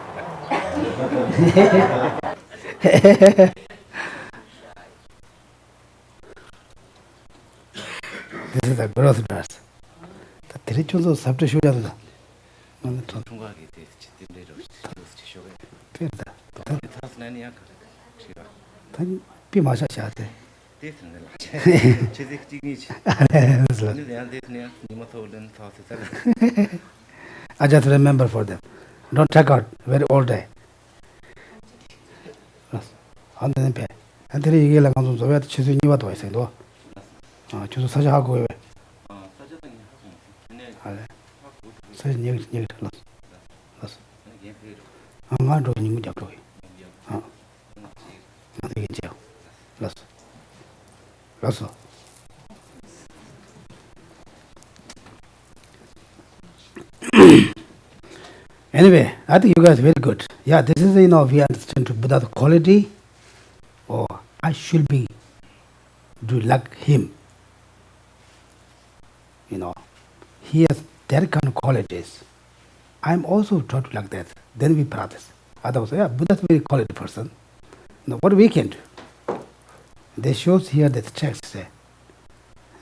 This is a growth dress. The three children have to shoot at I just remember for them. Don't check out very old day. 한테리 얘기를 가서 저야 취소 니와도 와 있어요. 취소 사자하고 왜? 사자등이 하고 근데 아, 하고 사진 얘기 들었어. 안 가도 님 잡고. 나도 이제 라서. Anyway, I think you guys are very good. Yeah, this is, we understand Buddha's quality, or I should be do like him. He has that kind of qualities. I'm also trying to like that. Then we practice. Otherwise, Buddha's a very quality person. What we can do? They shows here that text say,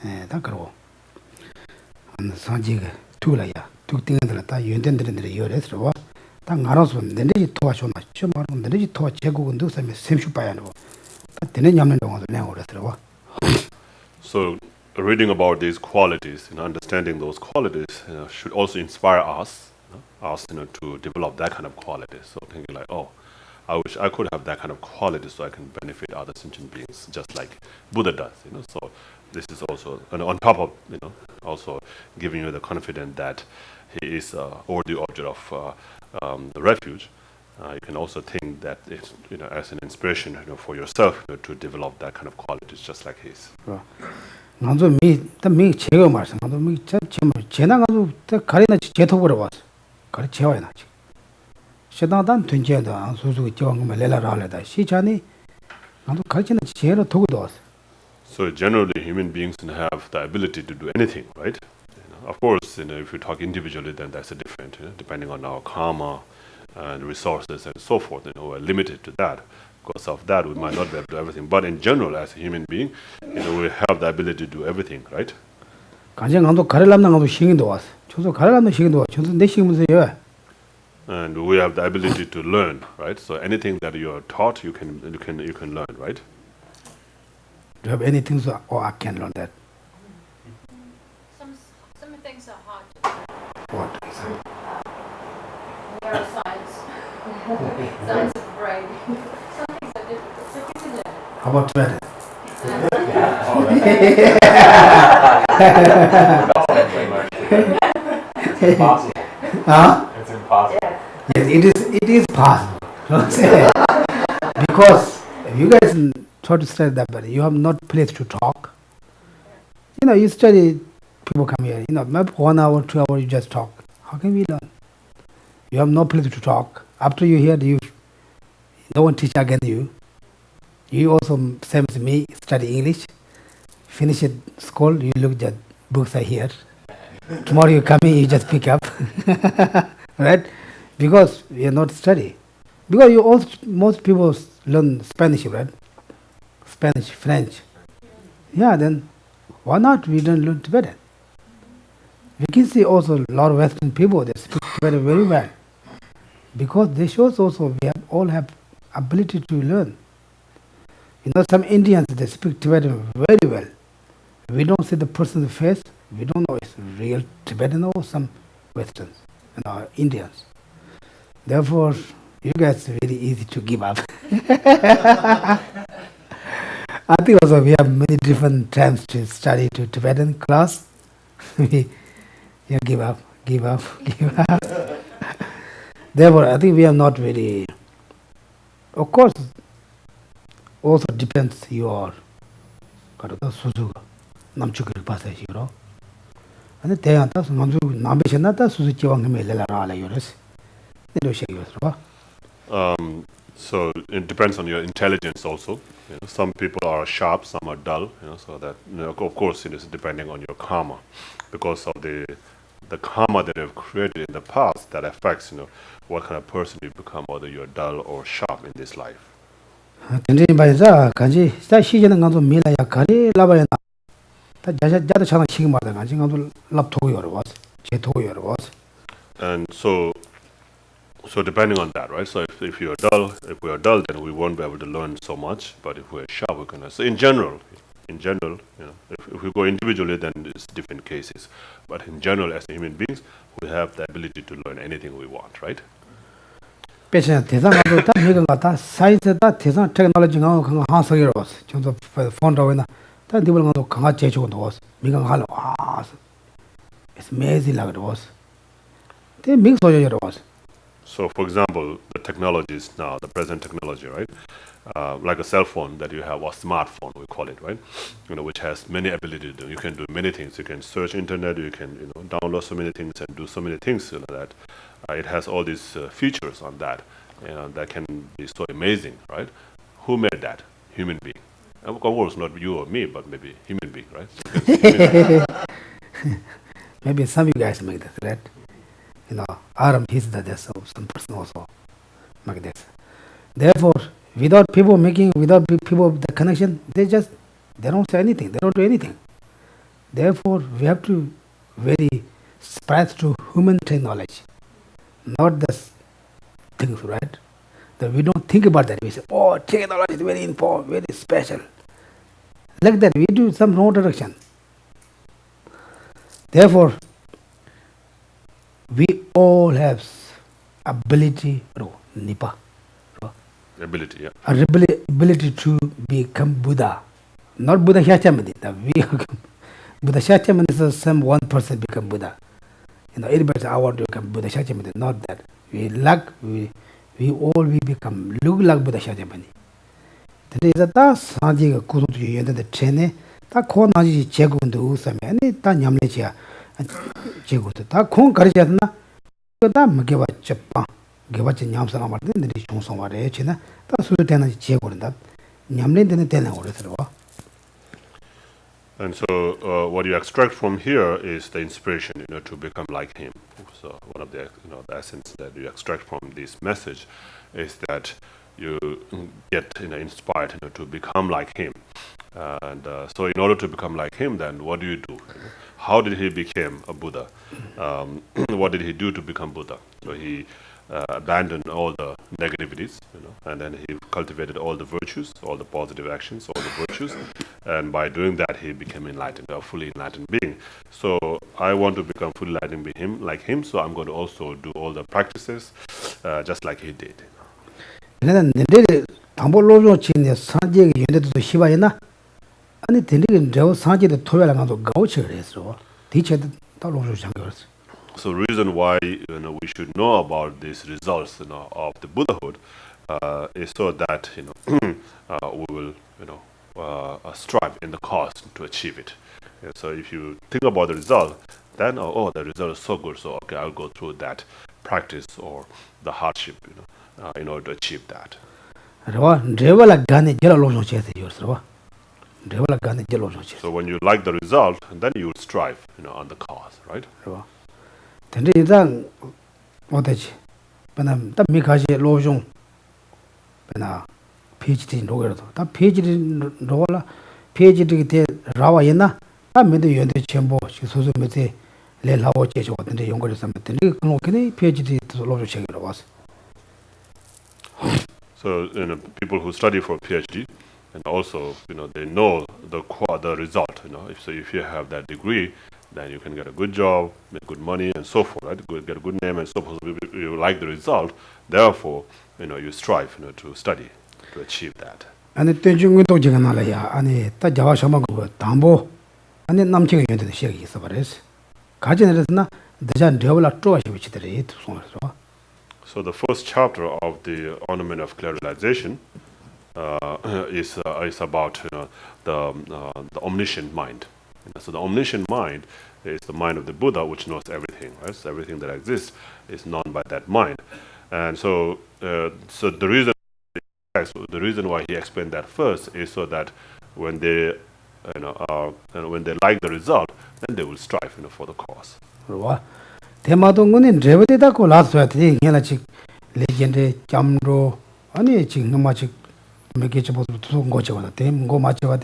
그러고 상지가 투라야 투팅들을 다 연된들이 요래서 딱 알아서 내지 도와줘나 좀 말은 내지 도와 제국은 누구세면 샘슈 봐야노 되는 냠는 동안도 내가 그랬더라고. So reading about these qualities, understanding those qualities, should also inspire us, to develop that kind of qualities. So thinking like, oh, I wish I could have that kind of quality so I can benefit other sentient beings, just like Buddha does. So this is also, and on top of, also giving you the confidence that he is worthy object of the refuge. You can also think that it's, as an inspiration, for yourself, to develop that kind of qualities, just like his. 나도 미 제가 말씀 나도 미 제나가도 가리나 제토버려 왔어. 가리 제와야 나지. 시다단 된제다 소소가 제왕금 레라라래다. 시자니 나도 가리나 제로 도고도 왔어. So generally, human beings have the ability to do anything, right? Of course, if you talk individually, then that's a different, depending on our karma and resources and so forth. We're limited to that. Because of that, we might not be able to do everything. But in general, as a human being, we have the ability to do everything, right? 간장 강도 가려면 나도 시행도 왔어. 저도 가려면 시행도 왔어. 저도 내 시행문서 해. And we have the ability to learn, right? So anything that you are taught, you can learn, right? Do you have anything so I can learn that? Some things are hard to learn. What? Neuroscience. Science of the brain. Some things are difficult, so you can learn. How about that? It's impossible. It's impossible. Yes, it is possible. Don't say. Because you guys try to study that, but you have not place to talk. You study, people come here, maybe 1 hour, 2 hours, you just talk. How can we learn? You have no place to talk. After you hear, no one teach again you. You also, same as me, study English. Finish at school, you look at books are here. Tomorrow you come in, you just pick up. Right? Because we are not study. Because most people learn Spanish, right? Spanish, French. Yeah, then why not we don't learn Tibetan? We can see also a lot of Western people, they speak Tibetan very well. Because they shows also we all have ability to learn. Some Indians, they speak Tibetan very well. We don't see the person's face, we don't know it's real Tibetan or some Westerns, Indians. Therefore, you guys are very easy to give up. I think also we have many different times to study to Tibetan class. We give up. Therefore, I think we are not very. Of course, also depends your 수수가 남쪽을 봐서 싫어. 근데 대한다 남쪽 남배신나다 수수 지왕금에 내려라 요래서 내려 시켜서 봐. So it depends on your intelligence also. Some people are sharp, some are dull. So that of course it is depending on your karma, because of the karma that you have created in the past that affects what kind of person you become, whether you're dull or sharp in this life. tenley 바이자 간지 자 시전은 간도 밀라야 가리 라바야 다 자도 차나 시기 마다 간지 간도 랍토고 여러 왔어. 제토고 여러 왔어. And so depending on that, right? So if we are dull, then we won't be able to learn so much. But if we're sharp, we're gonna. So in general, if we go individually, then it's different cases. But in general, as human beings, we have the ability to learn anything we want, right? patient 대상으로 다 미가 갔다 사이즈다 대상 테크놀로지가 그거 하서기로 왔어. 좀더 폰더에나 다 디블가도 강아 제주고 넣었어. 미가 할 와. It's amazing like it was. They mix all your was. So, for example, the technologies now, the present technology, right? Like a cell phone that you have, or smartphone, we call it, right? Which has many abilities. You can do many things. You can search internet. You can, download so many things and do so many things. That it has all these features on that, that can be so amazing, right? Who made that? Human being. Of course, not you or me, but maybe human being, right? Maybe some of you guys make that, right? Aram is that there's some person also make this. Therefore, without people the connection, they don't say anything, they don't do anything. Therefore, we have to very spread to human technology, not the things, right? That we don't think about that. We say, oh, technology is very important, very special. Like that, we do some wrong direction. Therefore, we all have ability, nipa. Ability, yeah. Ability to become Buddha. Not Buddha Shakyamuni. Buddha Shakyamuni is the same one person become Buddha. Everybody say, I want to become Buddha Shakyamuni. Not that. We all become look like Buddha Shakyamuni. Today is a Sanji Kudu to you the Chene, that Kon Naji Chego into Usame, and it Tanyamlecha and Chego. That Kon Karjana, that give a chapa. Give a Yamsama, then the Richon somewhere, China, that's what Tana Chego and that Yamlin and Tena or And so, what you extract from here is the inspiration, to become like him. So, one of the, the essence that you extract from this message is that you get, inspired, to become like him. And so, in order to become like him, then what do? How did he become a Buddha? What did he do to become Buddha? So he abandoned all the negativities, and then he cultivated all the virtues, all the positive actions, all the virtues, and by doing that he became enlightened, a fully enlightened being. So I want to become fully enlightened like him, so I'm going to also do all the practices just like he did. 아니 되는 저 사제도 토요일에도 가오치를 했어. 뒤에도 따로 장교였어. So reason why we should know about these results of the Buddhahood is so that we will strive in the cause to achieve it. Yeah, so if you think about the result, then the result is so good, so okay, I'll go through that practice or the hardship in order to achieve that. So when you like the result, then you will strive on the cause, right? 근데 일단 어때지? 그다음 딱 미가지 로종 그나 PhD 로거도 다 PhD 로라 PhD 때 라와 있나? 아 메도 연대 전부 소소 메세 레라고 제조 같은데 연구를 삼았더니 그놈이 PhD 로조 책으로 왔어. So people who study for PhD and also they know the result. If you have that degree, then you can get a good job, make good money, and so forth. Right? Get a good name, and so forth. If you like the result, therefore, you strive, to study to achieve that. 아니 때중도 제가 나라야. 아니 딱 자와셔만 그 담보 아니 남친이 연대도 시작이 있어 버렸어. 가진에서나 대전 레벨라 쪼아시 비치들이 송어서. So the first chapter of the Ornament of Clear Realization is about the omniscient mind. So the omniscient mind is the mind of the Buddha, which knows everything. Right? So everything that exists is known by that mind, and so the reason why he explained that first is so that when they when they like the result, then they will strive for the cause. 와 대마동은 레벨에다 골라서야 돼. 그냥 즉 레전드 잠로 아니 지금 마치 몇개 좀 두는 거잖아. 대고 맞죠.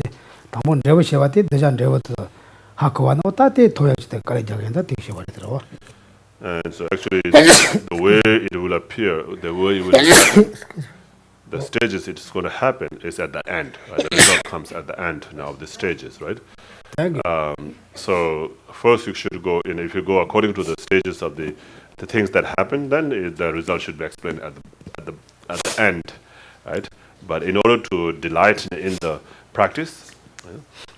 담은 레벨셔한테 대전 레벨도 학교와 노타테 도야지대 가르쳐간다 되게 버리더라고. And so actually the way it will appear, the way it will the stages it's going to happen is at the end. Right? The result comes at the end now of the stages, right? So first you should go if you go according to the stages of the things that happen, then the result should be explained at at the end, right? But in order to delight in the practice,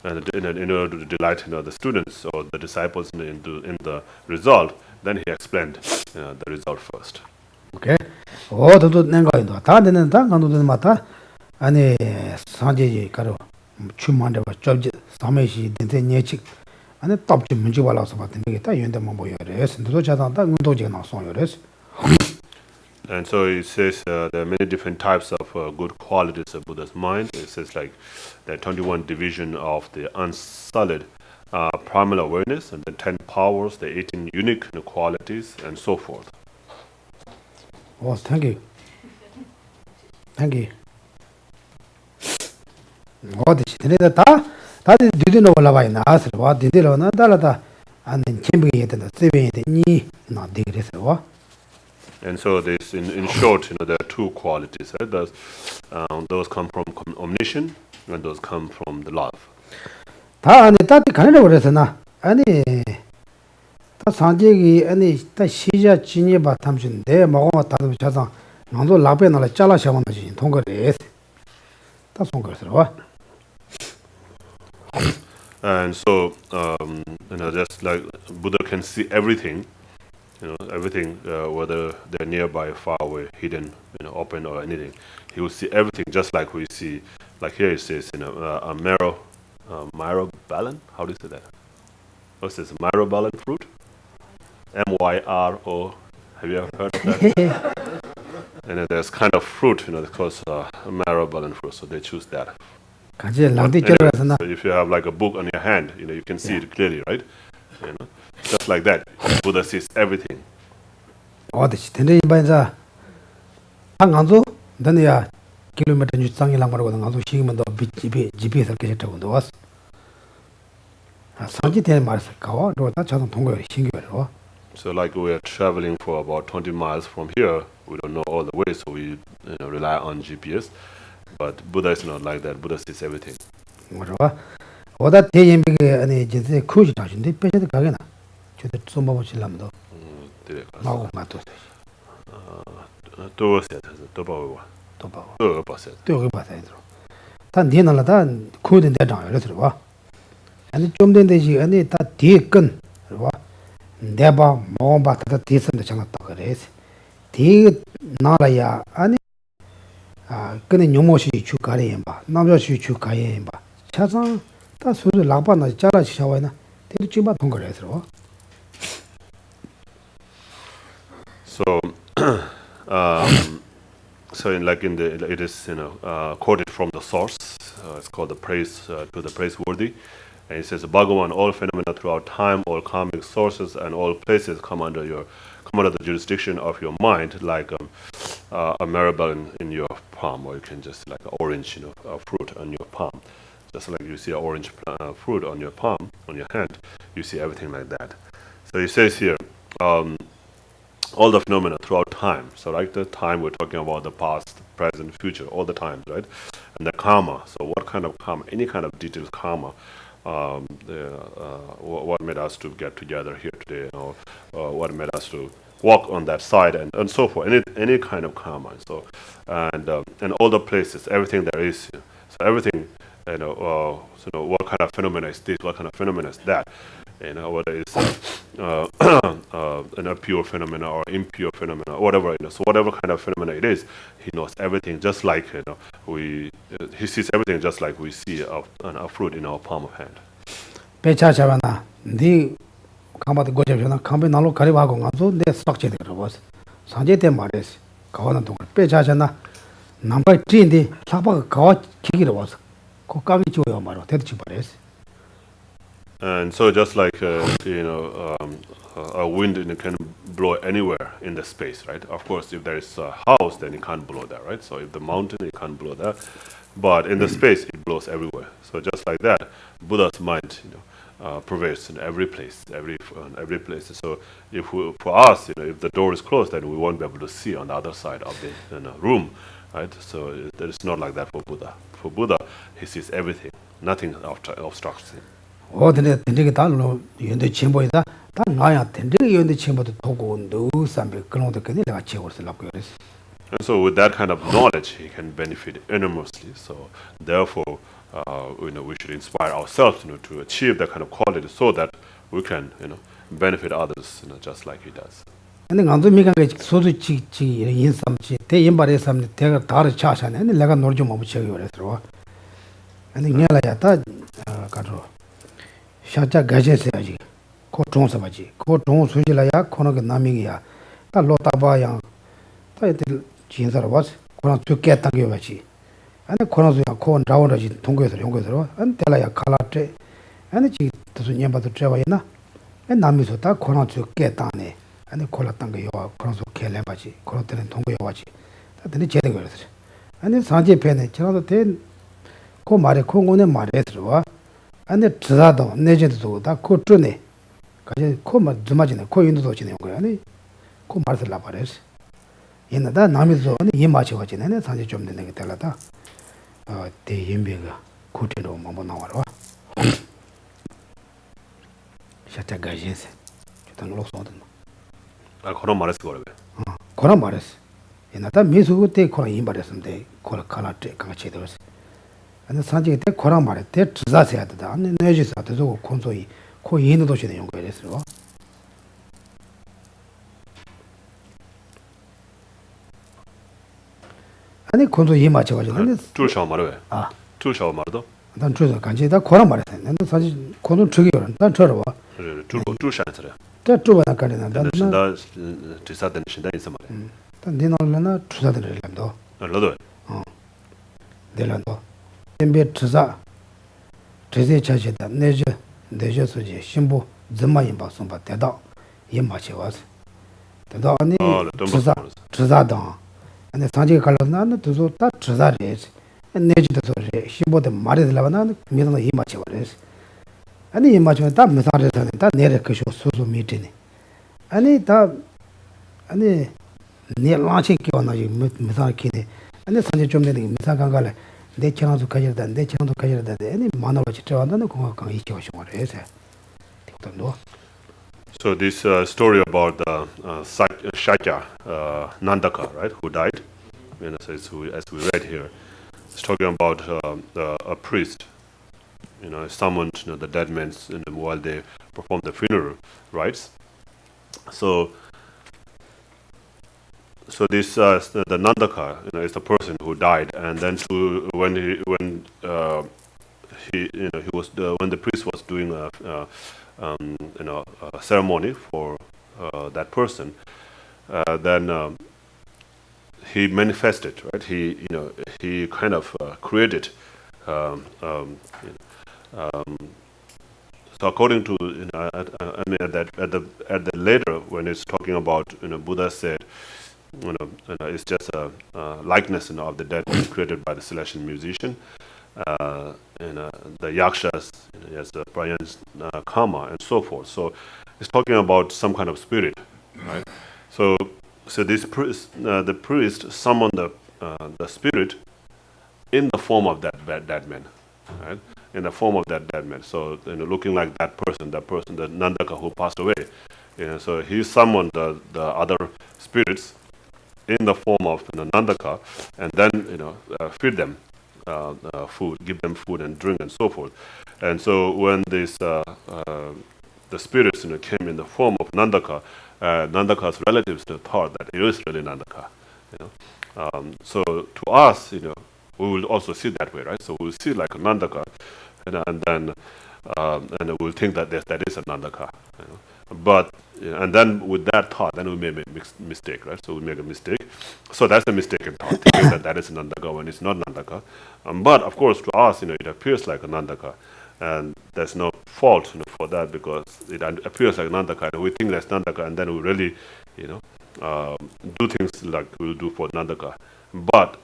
and in order to delight the students or the disciples in the result, then he explained the result first. Okay. 어도도 nen가인도 다 되는 다 간도는 마다 아니 산제지 가로 주만데 봐 접지 삼회시 된데 예측 아니 답지 문제 발라서 봤던 게 다 연대만 보여래. 선도 자단다 운동지가 나서요래서. And so it says there are many different types of good qualities of Buddha's mind. It says like the 21 division of the unsullied primal awareness, and the 10 powers, the 18 unique qualities, and so forth. Oh, thank you. Thank you. 어디지? 근데 다들 뒤뒤로 올라와야 나서 와 뒤뒤로는 달라다 안 챙기게 되는 세배인데 나 되그래서 와. And so this, in short, there are two qualities. Right? Those come from omniscience, and those come from the love. 다 안에 따뜻 가려고 그래서나 아니 다 산재기 아니 다 시자 진이 바탐신 내 먹어 다도 자상 나도 라베 나라 잘라 샤만지 통거래 다 송거서 와. And so, just like Buddha can see everything, everything, whether they're nearby, far away, hidden, open or anything. He will see everything just like we see, like here it says, a myrobalan. How do you say that? What's this? Myrobalan fruit? M-Y-R-O. Have you ever heard of that? And there's kind of fruit, that's called myrobalan fruit, so they choose that. Anyway, so if you have like a book on your hand, you can see it clearly, right? Just like that, Buddha sees everything. 어디지? 근데 이반자 한간도 너네야 킬로미터 주장이랑 말하고 가서 시기면 더 집에서 계셨다고 넣었어. 산지 될 말을 가와 너다 자동 동거에 신기해요. So like we are traveling for about 20 miles from here, we don't know all the way, so we rely on GPS. But Buddha is not like that. Buddha sees everything. 뭐라? 어다 대연비게 아니 이제 쿠지 다신데 빼셔도 가게나. 저도 좀 봐보실람도. 마고 마도. 또 봤어요. 또 봐봐. 또 봤어요. 또 봐서요. 단 니나라다 쿠든 대장 이래서 봐. 아니 좀 된데지 아니 다 뒤끈 봐. 내가 뭐봐 다 뒤선데 장났다 그래서. 뒤 나라야 아니 그네 용모시 주가래 봐. 남자시 주가래 봐. 차상 다 소리 라바나 잘라 시샤와나. 대도 지바 동거래서. So, it is quoted from the source. It's called the praise to the praiseworthy, and it says, "Bhagavan, all phenomena throughout time, all karmic sources, and all places come under the jurisdiction of your mind, like a marble in your palm, or you can just like an orange, a fruit on your palm, just like you see an orange fruit on your palm, on your hand, you see everything like that." So it says here. All the phenomena throughout time. So like the time we're talking about the past, present, future, all the times, right? And the karma. So what kind of karma? Any kind of detailed karma. What made us to get together here today? What made us to walk on that side and so forth. Any kind of karma. So and all the places, everything there is. So everything. What kind of phenomena is this? What kind of phenomena is that? Whether it's a pure phenomena or impure phenomena, whatever. So whatever kind of phenomena it is, he knows everything. Just like he sees everything just like we see a fruit in our palm of hand. 배차자바나 네 가마도 고접잖아. 감배 나로 가리하고 가서 내 스톡체데 그러고서 산제 때 말했어. 가와는 동안 배차잖아. 남바 찌인데 사바가 가와 기기로 와서 그 까기 줘요 말로 대치 말했어. And so just like a wind can blow anywhere in the space, right? Of course, if there is a house, then it can't blow there, right? So if the mountain, it can't blow there. But in the space, it blows everywhere. So just like that, Buddha's mind, pervades in every place, every place. So for us, if the door is closed, then we won't be able to see on the other side of the room, right? So it's not like that for Buddha. For Buddha, he sees everything. Nothing obstructs him. 어디에 된게 달로 연대 첨보이다 다 나야 된게 연대 첨보도 보고 누 삼백 그런 것도 내가 지역으로 쓰려고 그랬어. And so with that kind of knowledge, he can benefit enormously. So therefore, we should inspire ourselves, to achieve that kind of quality so that we can, benefit others, just like he does. 근데 간도 미간게 소주 찌찌 인삼지 대인발에 삼지 대가 다르 차샤네. 근데 내가 놀지 못 붙여요 그래서. 근데 냐라야다 가로 샤자 가제세야지. 고 종서바지. 고 종수지라야 코너가 남이야. 다 로타바야. 다 이들 진사로 와서 코너 죽게 당겨 봐지. 아니 코너서야 코 라운드지 동거에서 연거에서 안 telaya 칼라트. 아니 지 또 냠바도 트라바이나. 남이서 다 코너 죽게 당네. 아니 콜라 땅거 요와 그런서 켈레바지 그런 때는 동거 요와지 다들 제대 그래서 아니 산지 편에 저도 된고 말에 공고네 말에 들어와 아니 지라도 내제도 다 코트네 가지 코마 주마지네 코 인도도 지는 거야 아니 코 말을 라바레스 얘나다 남이서 아니 이 마치 와지네 산지 좀 되는 게 달라다 대인배가 코트로 뭐 나와라 샤타 가제세 저당 로소든 그런 말했을 거라고요. 그런 말했어. 얘나다 미수고 때 그런 이 말했는데 그런 칼라트 강치 되었어. 아니 산지 때 그런 말했대 주사세야 되다. 아니 내지서 되고 콘소이 코 이는 도시네 연구 이랬어. 아니 콘소 이 맞춰 가지고 근데 툴샤 말왜? 아, 툴샤 말도? 난 주서 간지다 그런 말했어. 근데 사실 콘소 저기요. 난 저러 봐. 툴샤 answer. 저 주바나 가리나. 나 신다 지사된 신다 인사 말해. 단 니나올라나 주사들을 람도. 러도. 내란도 엠베 주사 제세 차지다 내저서지 신부 점마인 방송 받대다 이 마치 와서 대다 아니 주사다 아니 상지가 갈라나 두서 다 주사래 내지도 소리 신부도 말이 들라나 미는 이 마치 와래서 아니 이 마치 다 미사를 다 내려 그쇼 소소 미트네 아니 다 아니 네 라치 끼워나지 미사 끼네 아니 상지 좀 되는 미사 간갈래 내 채널도 가져다 내 채널도 가져다 아니 만화가 진짜 완전히 공학강 이치 오시면 해서 또 So this story about Shakya Nandaka, right, who died, so as we read here, it's talking about a priest, summoned the dead men while they perform the funeral rites. So this the Nandaka, is the person who died, and then when the priest was doing a ceremony for that person, then he manifested, right? He kind of created. So according to at the later when it's talking about Buddha said it's just a likeness of the dead created by the celestial musician. The yakshas, yes, the Brian's karma and so forth. So it's talking about some kind of spirit, right? So this priest, the priest summoned the spirit in the form of that dead man, right? In the form of that dead man. So looking like that person, the Nandaka who passed away. So he summoned the other spirits in the form of Nandaka, and then feed them food, give them food and drink and so forth. And so when this the spirits came in the form of Nandaka, Nandaka's relatives thought that it is really Nandaka. So to us, we will also see that way, right? So we'll see like a Nandaka, and then we'll think that that is a Nandaka. But and then with that thought, then we may make a mistake, right? So we make a mistake. So that's a mistaken thought, thinking that is Nandaka when it's not Nandaka. But of course, to us, it appears like a Nandaka, and there's no fault for that because it appears like Nandaka, and we think that's Nandaka, and then we really, do things like we'll do for Nandaka. But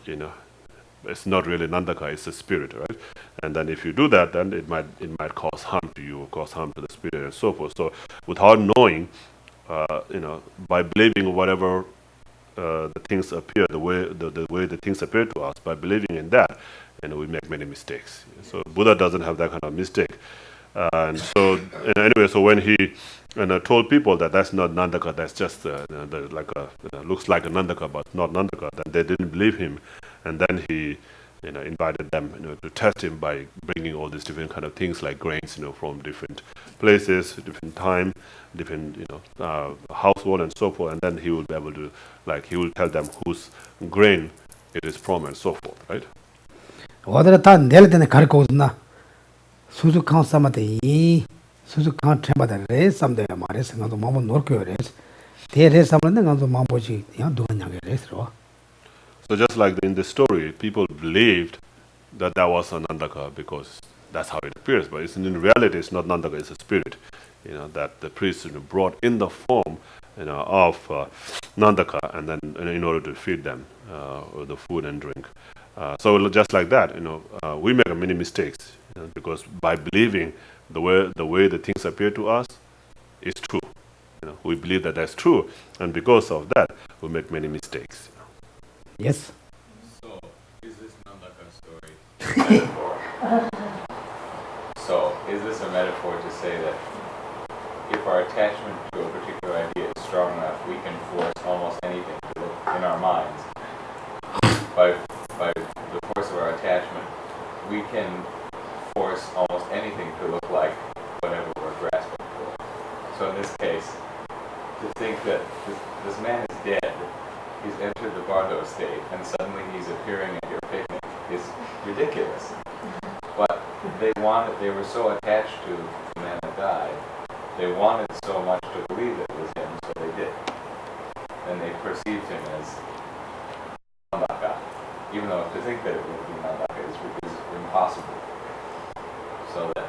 it's not really Nandaka; it's a spirit, right? And then if you do that, then it might cause harm to you, cause harm to the spirit, and so forth. So without knowing, by believing whatever the things appear, the way the things appear to us, by believing in that, we make many mistakes. So Buddha doesn't have that kind of mistake. And so anyway, so when he told people that that's not Nandaka, that's just looks like a Nandaka but not Nandaka, then they didn't believe him, and then he invited them to test him by bringing all these different kind of things like grains from different places, different time, different household and so forth, and then he will be able to he will tell them whose grain it is from and so forth, right? 어디를 다 내릴 때는 가르쳐 오나 수수 칸사마데 이 수수 칸 트마다 레삼데 말해서 나도 마음 놓고 그래서 대레삼은 나도 마음 보지 야 도냐게 그래서. So just like in the story, people believed that that was a Nandaka because that's how it appears, but in reality it's not Nandaka, it's a spirit, that the priest brought in the form of Nandaka, and then in order to feed them with the food and drink. So just like that, we make many mistakes because by believing the way the things appear to us is true. We believe that that's true, and because of that, we make many mistakes. Yes. So, is this Nandaka story a metaphor? So, is this a metaphor to say that if our attachment to a particular idea is strong enough, we can force almost anything to look in our minds? By the force of our attachment, we can force almost anything to look like whatever we're grasping for. So in this case, to think that this man is dead, he's entered the Bardo state, and suddenly he's appearing at your picnic is ridiculous. But they were so attached to the man that died, they wanted so much to believe that it was him, so they did. And they perceived him as Nandaka, even though to think that it would be Nandaka is impossible. So that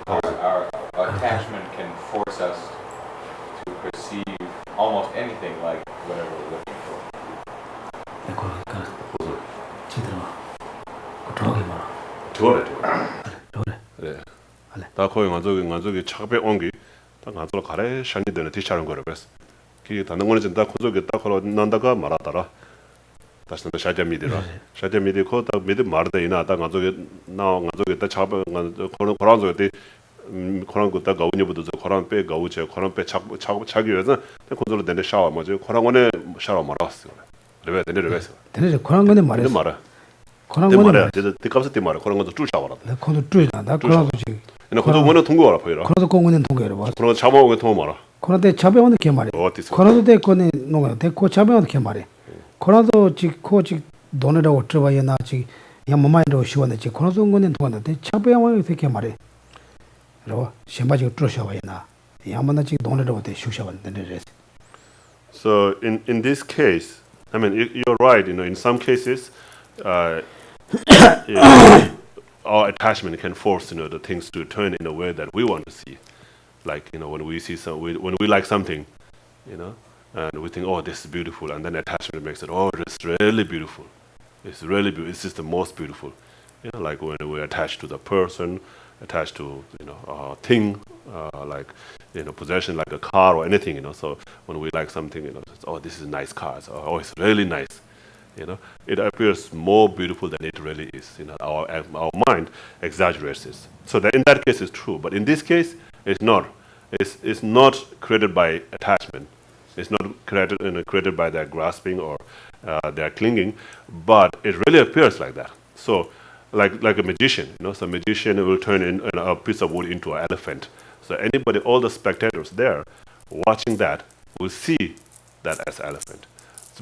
our attachment can force us to perceive almost anything like whatever we're looking for. 다 거기 가족이 차배 온기 딱 가서 가래 샤니 되는 티샤는 거를 그랬어. 기 다는 거는 진짜 고속에 딱 걸어 난다가 말았더라. 다시 또 샤자 미디라. 샤자 미디 코딱 미디 말다 이나 딱 가족에 딱 차배 그런 거에 그런 것도 가운데부터 그런 빼 가우체 그런 빼 자기 위해서 콘솔로 되는 샤워 뭐지 그런 거는 샤워 말았어. 레베 내려서. 되는 그런 거는 말했어. 말아. 그런 거는 말아. 이제 띠값을 때 말아. 그런 것도 쭉 샤워라. 나 그것도 뚫다. 나 그런 거 지금. 나 그것도 뭐는 통과라 보이라. 그래도 공원은 통과해라 봐. 그런 거 잡아오게 통화 말아. 그런데 잡아오는 게 말이야. 그래도 대권에 농가 대고 잡아오는 게 말이야. 그래도 지금 돈이라고 들어봐야 나 지금 야 뭐만이라고 시원해 지금 그래도 공원은 통과인데 잡아오는 게 말이야. 그리고 신바지가 들어셔봐야 나. 야만나 지금 돈이라고 대 쉬셔봤는데. So in this case, I mean you're right. In some cases, our attachment can force the things to turn in a way that we want to see. Like when we see when we like something, and we think, oh, this is beautiful, and then attachment makes it, oh, it's really beautiful. It's really beautiful. It's just the most beautiful. Like when we attach to the person, attached to a thing, like possession, like a car or anything. So when we like something, it's, oh, this is a nice car. So, oh, it's really nice. It appears more beautiful than it really is. Our mind exaggerates this. So that in that case, it's true. But in this case, it's not. It's not created by attachment. It's not created by their grasping or their clinging. But it really appears like that. So, like a magician, so a magician will turn a piece of wood into an elephant. So anybody, all the spectators there, watching that, will see that as elephant.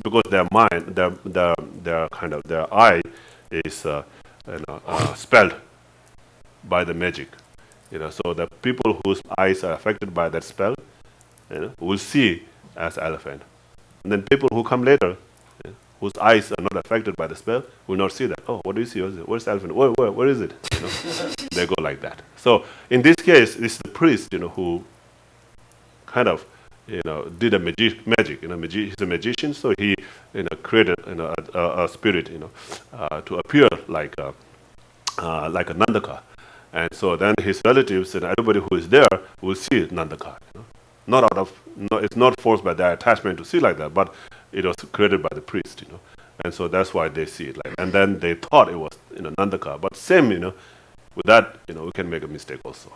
Because their mind, their eye is spelled by the magic. So the people whose eyes are affected by that spell, will see as elephant. And then people who come later, whose eyes are not affected by the spell, will not see that. Oh, what do you see? Where's the elephant? Where is it? They go like that. So in this case, it's the priest, who kind of did a magic. He's a magician, so he created a spirit to appear like a Nandaka, and so then his relatives and everybody who is there will see Nandaka. It's not forced by their attachment to see like that, but it was created by the priest. And so that's why they see it like. And then they thought it was Nandaka, but same with that we can make a mistake also.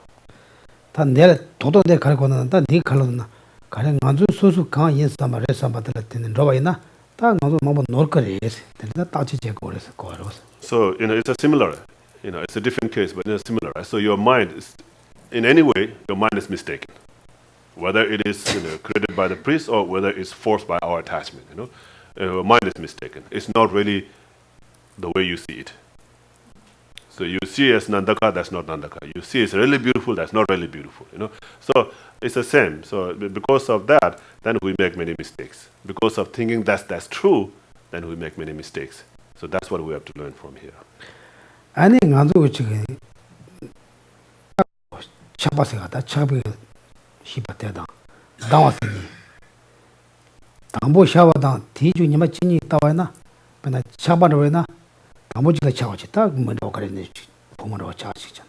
다 내가 도도내 갈고는 다 네 갈로는 가령 안주 소수 강 인사마 레사마들 때는 로바이나 다 안주 뭐 놀 거리 된다 따지 제거 그래서 거라서. So, it's a similar, it's a different case, but it's similar. Right? So your mind is, in any way, your mind is mistaken. Whether it is created by the priest or whether it's forced by our attachment, your mind is mistaken. It's not really the way you see it. So you see as Nandaka, that's not Nandaka. You see it's really beautiful, that's not really beautiful. So it's the same. So because of that, then we make many mistakes. Because of thinking that's true, then we make many mistakes. So that's what we have to learn from here. 아니 안주 지금 차바세가다 차비 시바테다 다와스니 담보 샤바다 디주니마 진이 따와나 근데 차바르웨나 담보지가 차와지다 뭐라고 그랬네 보면로 차시잖아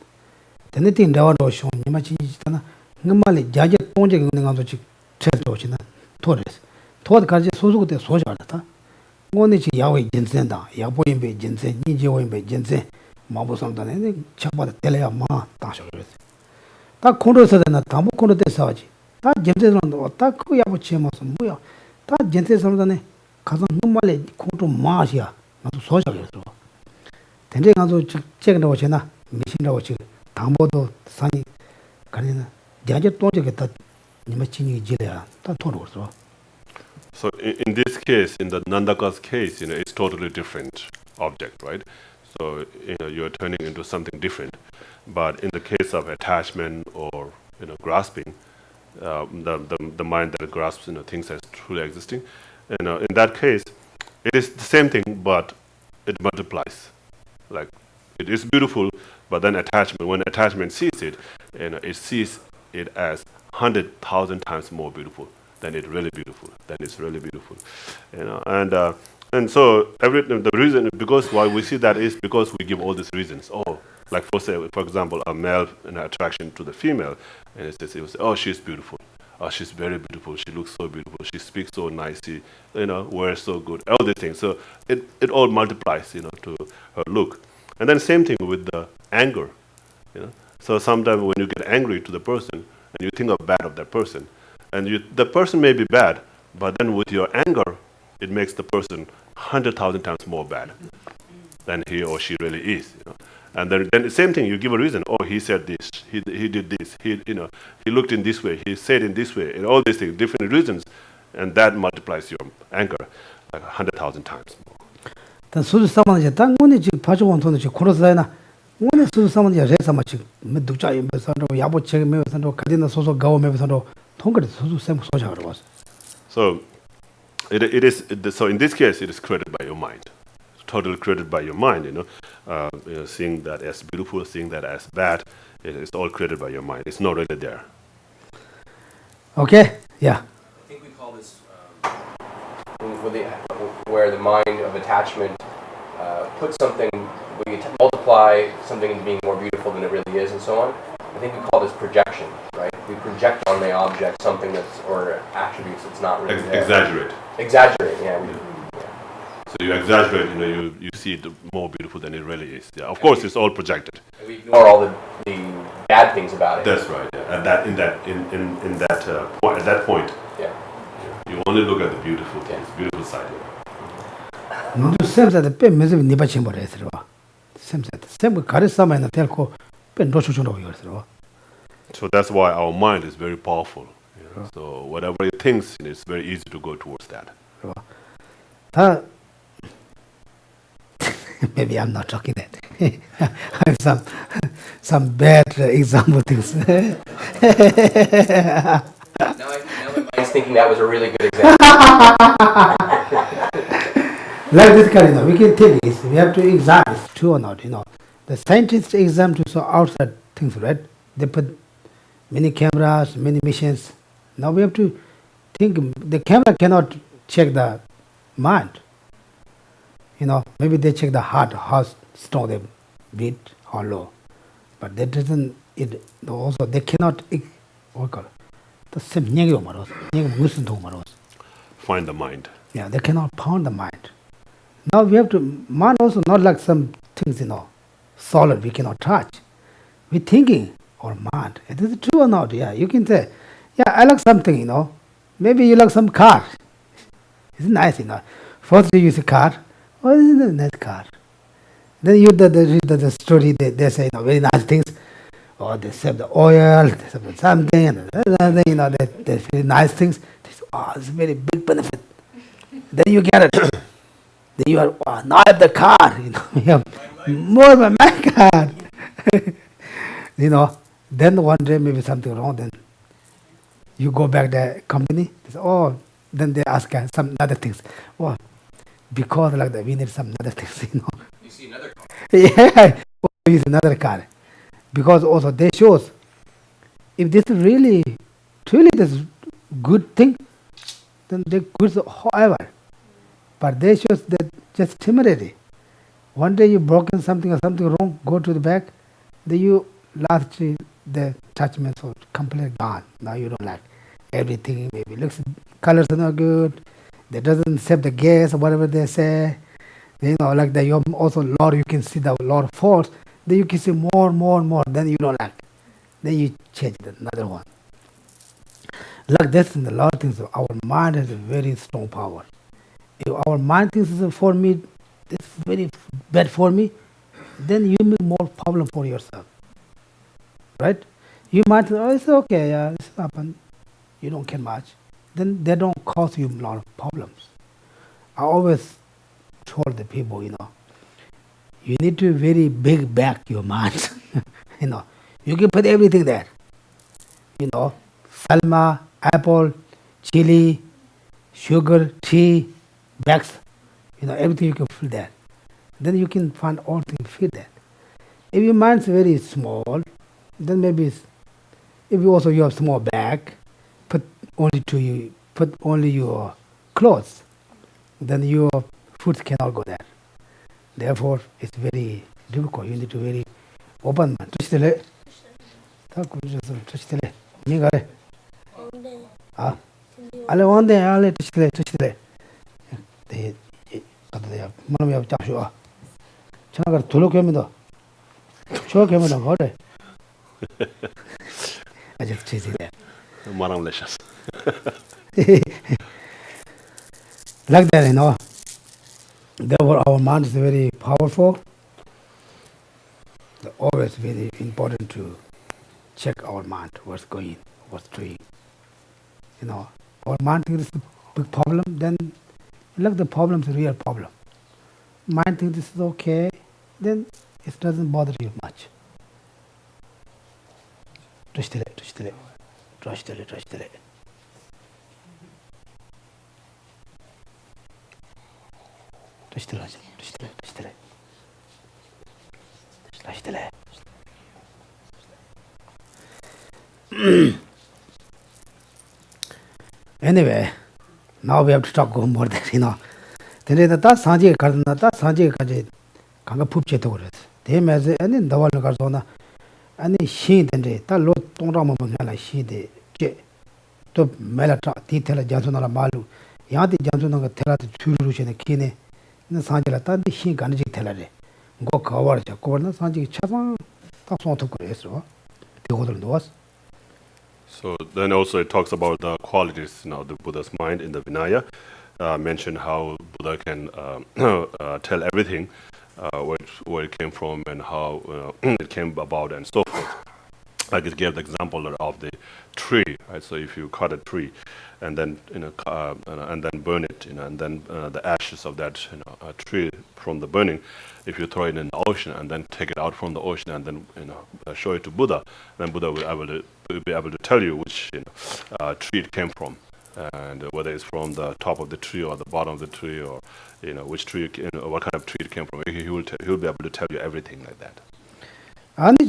근데 띵다와로 쇼니마 진이잖아 응말이 자제 동제 그는 가서 지 제도지나 토레스 토드 가지 소소그때 소자다 뭐네 지 야외 진센다 야보인베 진센 니지오인베 진센 마보상다네 차바다 텔레야 마 다셔르 다 콘도서나 담보 콘도데서지 다 젠제선도 다 그야고 치면서 뭐야 다 젠제선도네 가서 눈말에 콘도 마시야 나도 소자겠어 된제 가서 책이라고 지나 미신이라고 지 담보도 산이 가리나 야제 또저겠다 니마 진이 지래야 다 토로서. So in this case, in the Nandaka's case, it's totally different object, right? So you're turning into something different. But in the case of attachment or grasping, the mind that grasps things as truly existing, in that case, it is the same thing, but it multiplies. Like it is beautiful, but then when attachment sees it, it sees it as 100,000 times more beautiful than it's really beautiful. And so the reason because why we see that is because we give all these reasons. Like for example, a male attraction to the female, and it says, oh, she's beautiful. Oh, she's very beautiful. She looks so beautiful. She speaks so nicely. Wears so good. All these things. So it all multiplies, to her look. And then same thing with the anger. So sometimes when you get angry to the person and you think of bad of that person, and the person may be bad, but then with your anger, it makes the person 100,000 times more bad than he or she really is. And then the same thing, you give a reason. Oh, he said this, he did this, he looked in this way, he said in this way, and all these things, different reasons, and that multiplies your anger like 100,000 times more. 단 수수 사만지 땅문이 지 파주원 돈이 지 코로스다이나 오늘 수수 사만지 레사마치 meduk자 임베선로 야보 책임에선로 가디나 소소 가오메선로 통그리 수수 셈 소자로 봤어. So it is so in this case it is created by your mind. Totally created by your mind, seeing that as beautiful, seeing that as bad, it's all created by your mind. It's not really there. Okay, yeah. I think we call this where the mind of attachment puts something, we multiply something into being more beautiful than it really is, and so on. I think we call this projection, right? We project on the object something or attributes that's not really there. Exaggerate, yeah. So you exaggerate, you see it more beautiful than it really is. Yeah, of course, it's all projected. And we ignore all the bad things about it. That's right. Yeah. And at that point, yeah, you only look at the beautiful things, beautiful side. 너도 셈사데 빼 메스 니바 침벌에 들어. 셈사데 셈 가르사마나 텔코 빼 노초초로 이거들어. So that's why our mind is very powerful. So whatever it thinks, it's very easy to go towards that. 다 maybe I'm not talking that. I have some bad example things. Now my mind's thinking that was a really good example. Like this kind, we can take this. We have to examine it's true or not. The scientists examine to outside things, right? They put many cameras, many machines. Now we have to think. The camera cannot check the mind. Maybe they check the heart, how strong they beat or low, but that doesn't. Also they cannot. The same Find the mind. Yeah, they cannot pound the mind. Now we have to mind also not like some things solid we cannot touch. We thinking our mind. It is true or not? Yeah, you can say, yeah, I like something, Maybe you like some car. It's nice, First you use a car. Oh, this is a nice car. Then you read the story, they say, very nice things. Or they save the oil, they save something, and they say nice things. They say, oh, it's a very big benefit. Then you get it. Then you are, oh, now I have the car, you have more than my car. Then one day maybe something wrong, then you go back to the company, they say, oh, then they ask some other things. Oh, because like that, we need some other things, You see another car. Yeah, use another car. Because also they shows, if this is really, truly this good thing, then they good however. But they shows that just temporary. One day you broken something or something wrong, go to the back, then you lastly the attachments are completely gone. Now you don't like everything, maybe looks colors are not good, that doesn't save the gas or whatever they say. Like that you also lot you can see the lot of faults, then you can see more, then you don't like. Then you change another one. Like this in a lot of things, our mind has a very strong power. If our mind thinks for me, it's very bad for me, then you make more problem for yourself. Right? You might think, oh, it's okay, yeah, it's happened. You don't care much. Then they don't cause you a lot of problems. I always told the people, you need to very big back your mind. You can put everything there. Salma, apple, chili, sugar, tea, bags, everything you can fill there. Then you can find all things fit there. If your mind is very small, then maybe if you also you have small bag, put only your clothes, then your food cannot go there. Therefore, it's very difficult. You need to very open mind. Ale one day, ale touch the Manam of Joshua. Chanagar Tulu came in the show came in the water. I just chase it there. Maramlicious. Like that, Therefore, our mind is very powerful. It's always very important to check our mind, what's going, what's doing. Our mind thinks it's a big problem, then look, the problem is a real problem. Mind thinks this is okay, then it doesn't bother you much. Touch the leg. Anyway, now we have to talk more than Then the Sanji Karnata, Sanji Kaji, Kanga Pupcheto. They may say, and in the one Garzona, and the she then the low Tongamala she de to Melatra, Titela Jansona Malu, Yadi Jansona Tela to Turu and the Kine, and the Sanjala, the she Ganji Telare. Go cover the corner, Sanji Chava, that's not to Greso. The other was. So then also it talks about the qualities, the Buddha's mind in the Vinaya. Mention how Buddha can tell everything, where it came from and how it came about and so forth. Like it gave the example of the tree, right? So if you cut a tree and then and then burn it, and then the ashes of that tree from the burning, if you throw it in the ocean and then take it out from the ocean and then show it to Buddha, then Buddha will be able to tell you which tree it came from, and whether it's from the top of the tree or the bottom of the tree, or which tree, what kind of tree it came from. He will be able to tell you everything like that. And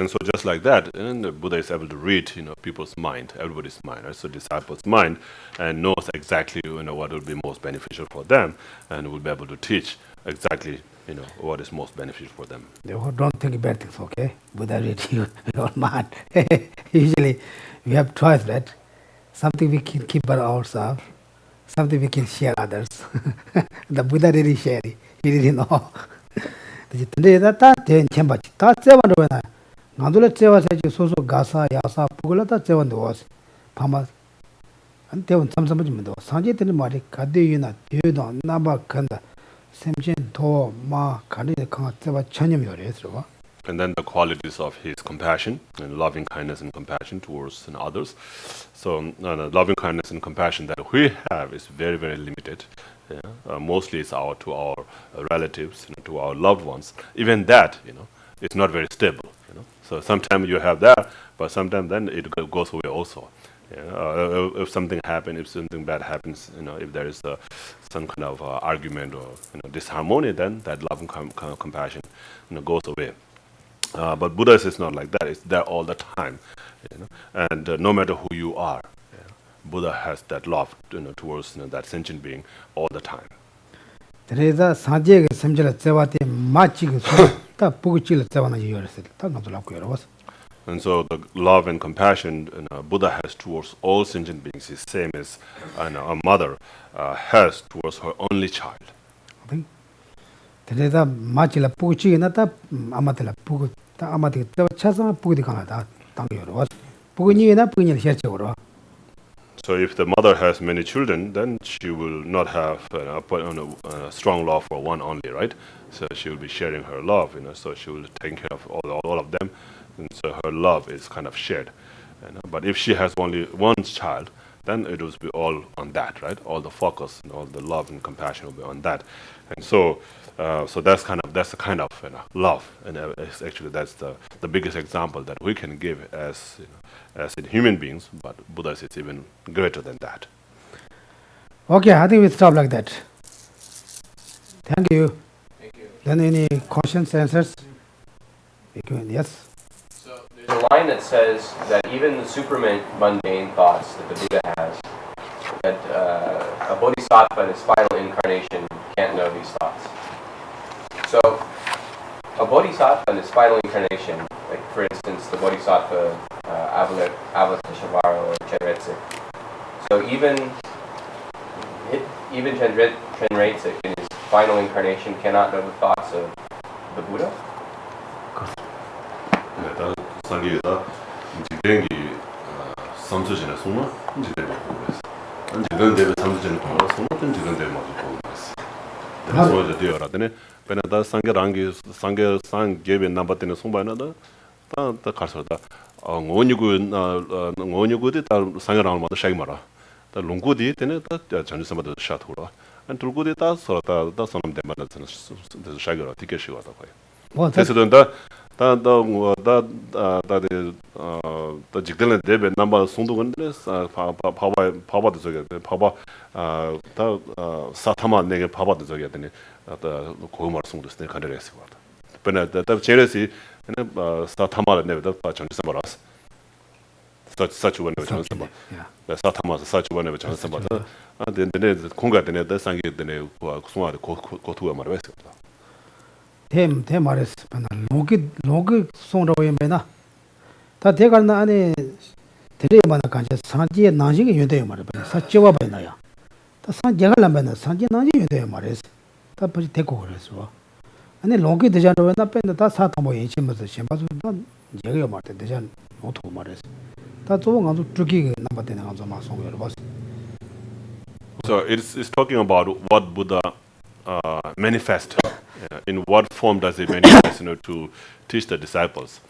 so just like that, and the Buddha is able to read, people's mind, everybody's mind, right? So disciples' mind, and knows exactly, what will be most beneficial for them, and will be able to teach exactly, what is most beneficial for them. Don't think bad things, okay? Buddha read your mind. Usually, we have choice, right? Something we can keep by ourselves, something we can share others. The Buddha really shared it. He didn't know. Today that then chemba ta seven when Nandula Cheva said you so gasa yasa pugulata seven was Pama and there was some Sanjit and Mari Kadina, you don't number kanda Semjin to ma Kadi Kanga Chanyam your. And then the qualities of his compassion and loving kindness and compassion towards others. So loving kindness and compassion that we have is very, very limited. Yeah? Mostly it's to our relatives, to our loved ones. Even that, it's not very stable. So sometimes you have that, but sometimes then it goes away also. Yeah? If something happens, if something bad happens, if there is some kind of argument or disharmony, then that love and compassion goes away. But Buddha is not like that. It's there all the time, and no matter who you are, Buddha has that love towards that sentient being all the time. There is a Sanjay Samjala Tsevati Machi ta Puchil Tsevana yourself. And so the love and compassion Buddha has towards all sentient beings is same as a mother has towards her only child. There is a Machila Puchi Nata Amatela Pugu Amati Chasama Pudi Canada. Puguni and Pugni. So if the mother has many children, then she will not have a strong love for one only, right? So she will be sharing her love, so she will take care of all of them, and so her love is kind of shared. But if she has only one child, then it will be all on that, right? All the focus and all the love and compassion will be on that, and so that's the kind of love, and actually that's the biggest example that we can give as in human beings. But Buddha is even greater than that. Okay, I think we stop like that. Thank you. Thank you. Then any questions, answers? Yes. So there's a line that says that even the super mundane thoughts that the Buddha has, that a bodhisattva in his final incarnation can't know these thoughts. So a bodhisattva in his final incarnation, like for instance the bodhisattva Avalokiteshvara or Chenrezig. So even Chenrezig in his final incarnation cannot know the thoughts of the Buddha. 상기에다 비행기 삼수진의 소마 이제 보고 있어. 지금 대비 삼수진의 소마 소마든 지금 대비 맞고 보고 있어. 그래서 이제 되어라더니 베나다 상계의 남바테는 송바나다 다 가서다 ngonyugu디 다 상계랑 맞다 샤기 마라. 다 롱구디 때는 다 전주선마다 샤토라. 안 둘구디 다 서다 다 선음 대마다 샤기라 티켓이가 다 거예요. 그래서 다 직들은 대배 남바 송도근데 파바도 저게 파바 다 사타마 내게 파바도 저게 되네 다 고음ar 송도스네 간데레스 거다. 근데 다 제레시 사타마를 내다 전주서 말았어. 사주원에 전주서 말. 사타마서 사주원에 전주서 말. 근데 공가되네 다 상계되네 고송아를 고투가 말했어. 대 말했어. 로그 송라고 하면은 다 대가는 안에 대리만한 간제 산지의 난식이 유대요 말이야. 사치와 봐야야. 다 산제가라면 산지 난지 유대요 말했어. 다 벌써 대고 그랬어. 아니 로그 대자로 나 뺀다 다 사타모 예치면서 심바도 제가 말때 대자 못고 말했어. 다 좋은 가서 죽기 남바되는 가서 막 송여를 봤어. So it's talking about what Buddha manifest. In what form does it manifest, to teach the disciples?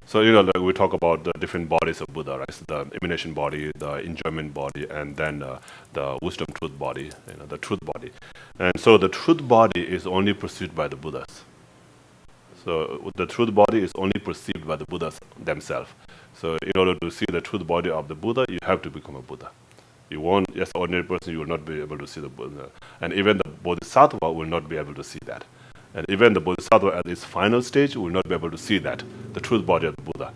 So, like we talk about the different bodies of Buddha, right? So the emanation body, the enjoyment body, and then the wisdom truth body, the truth body. And so the truth body is only perceived by the Buddhas. So the truth body is only perceived by the Buddhas themselves. So in order to see the truth body of the Buddha, you have to become a Buddha. You won't, as an ordinary person, you will not be able to see the Buddha. And even the Bodhisattva will not be able to see that. And even the Bodhisattva at its final stage will not be able to see that, the truth body of the Buddha.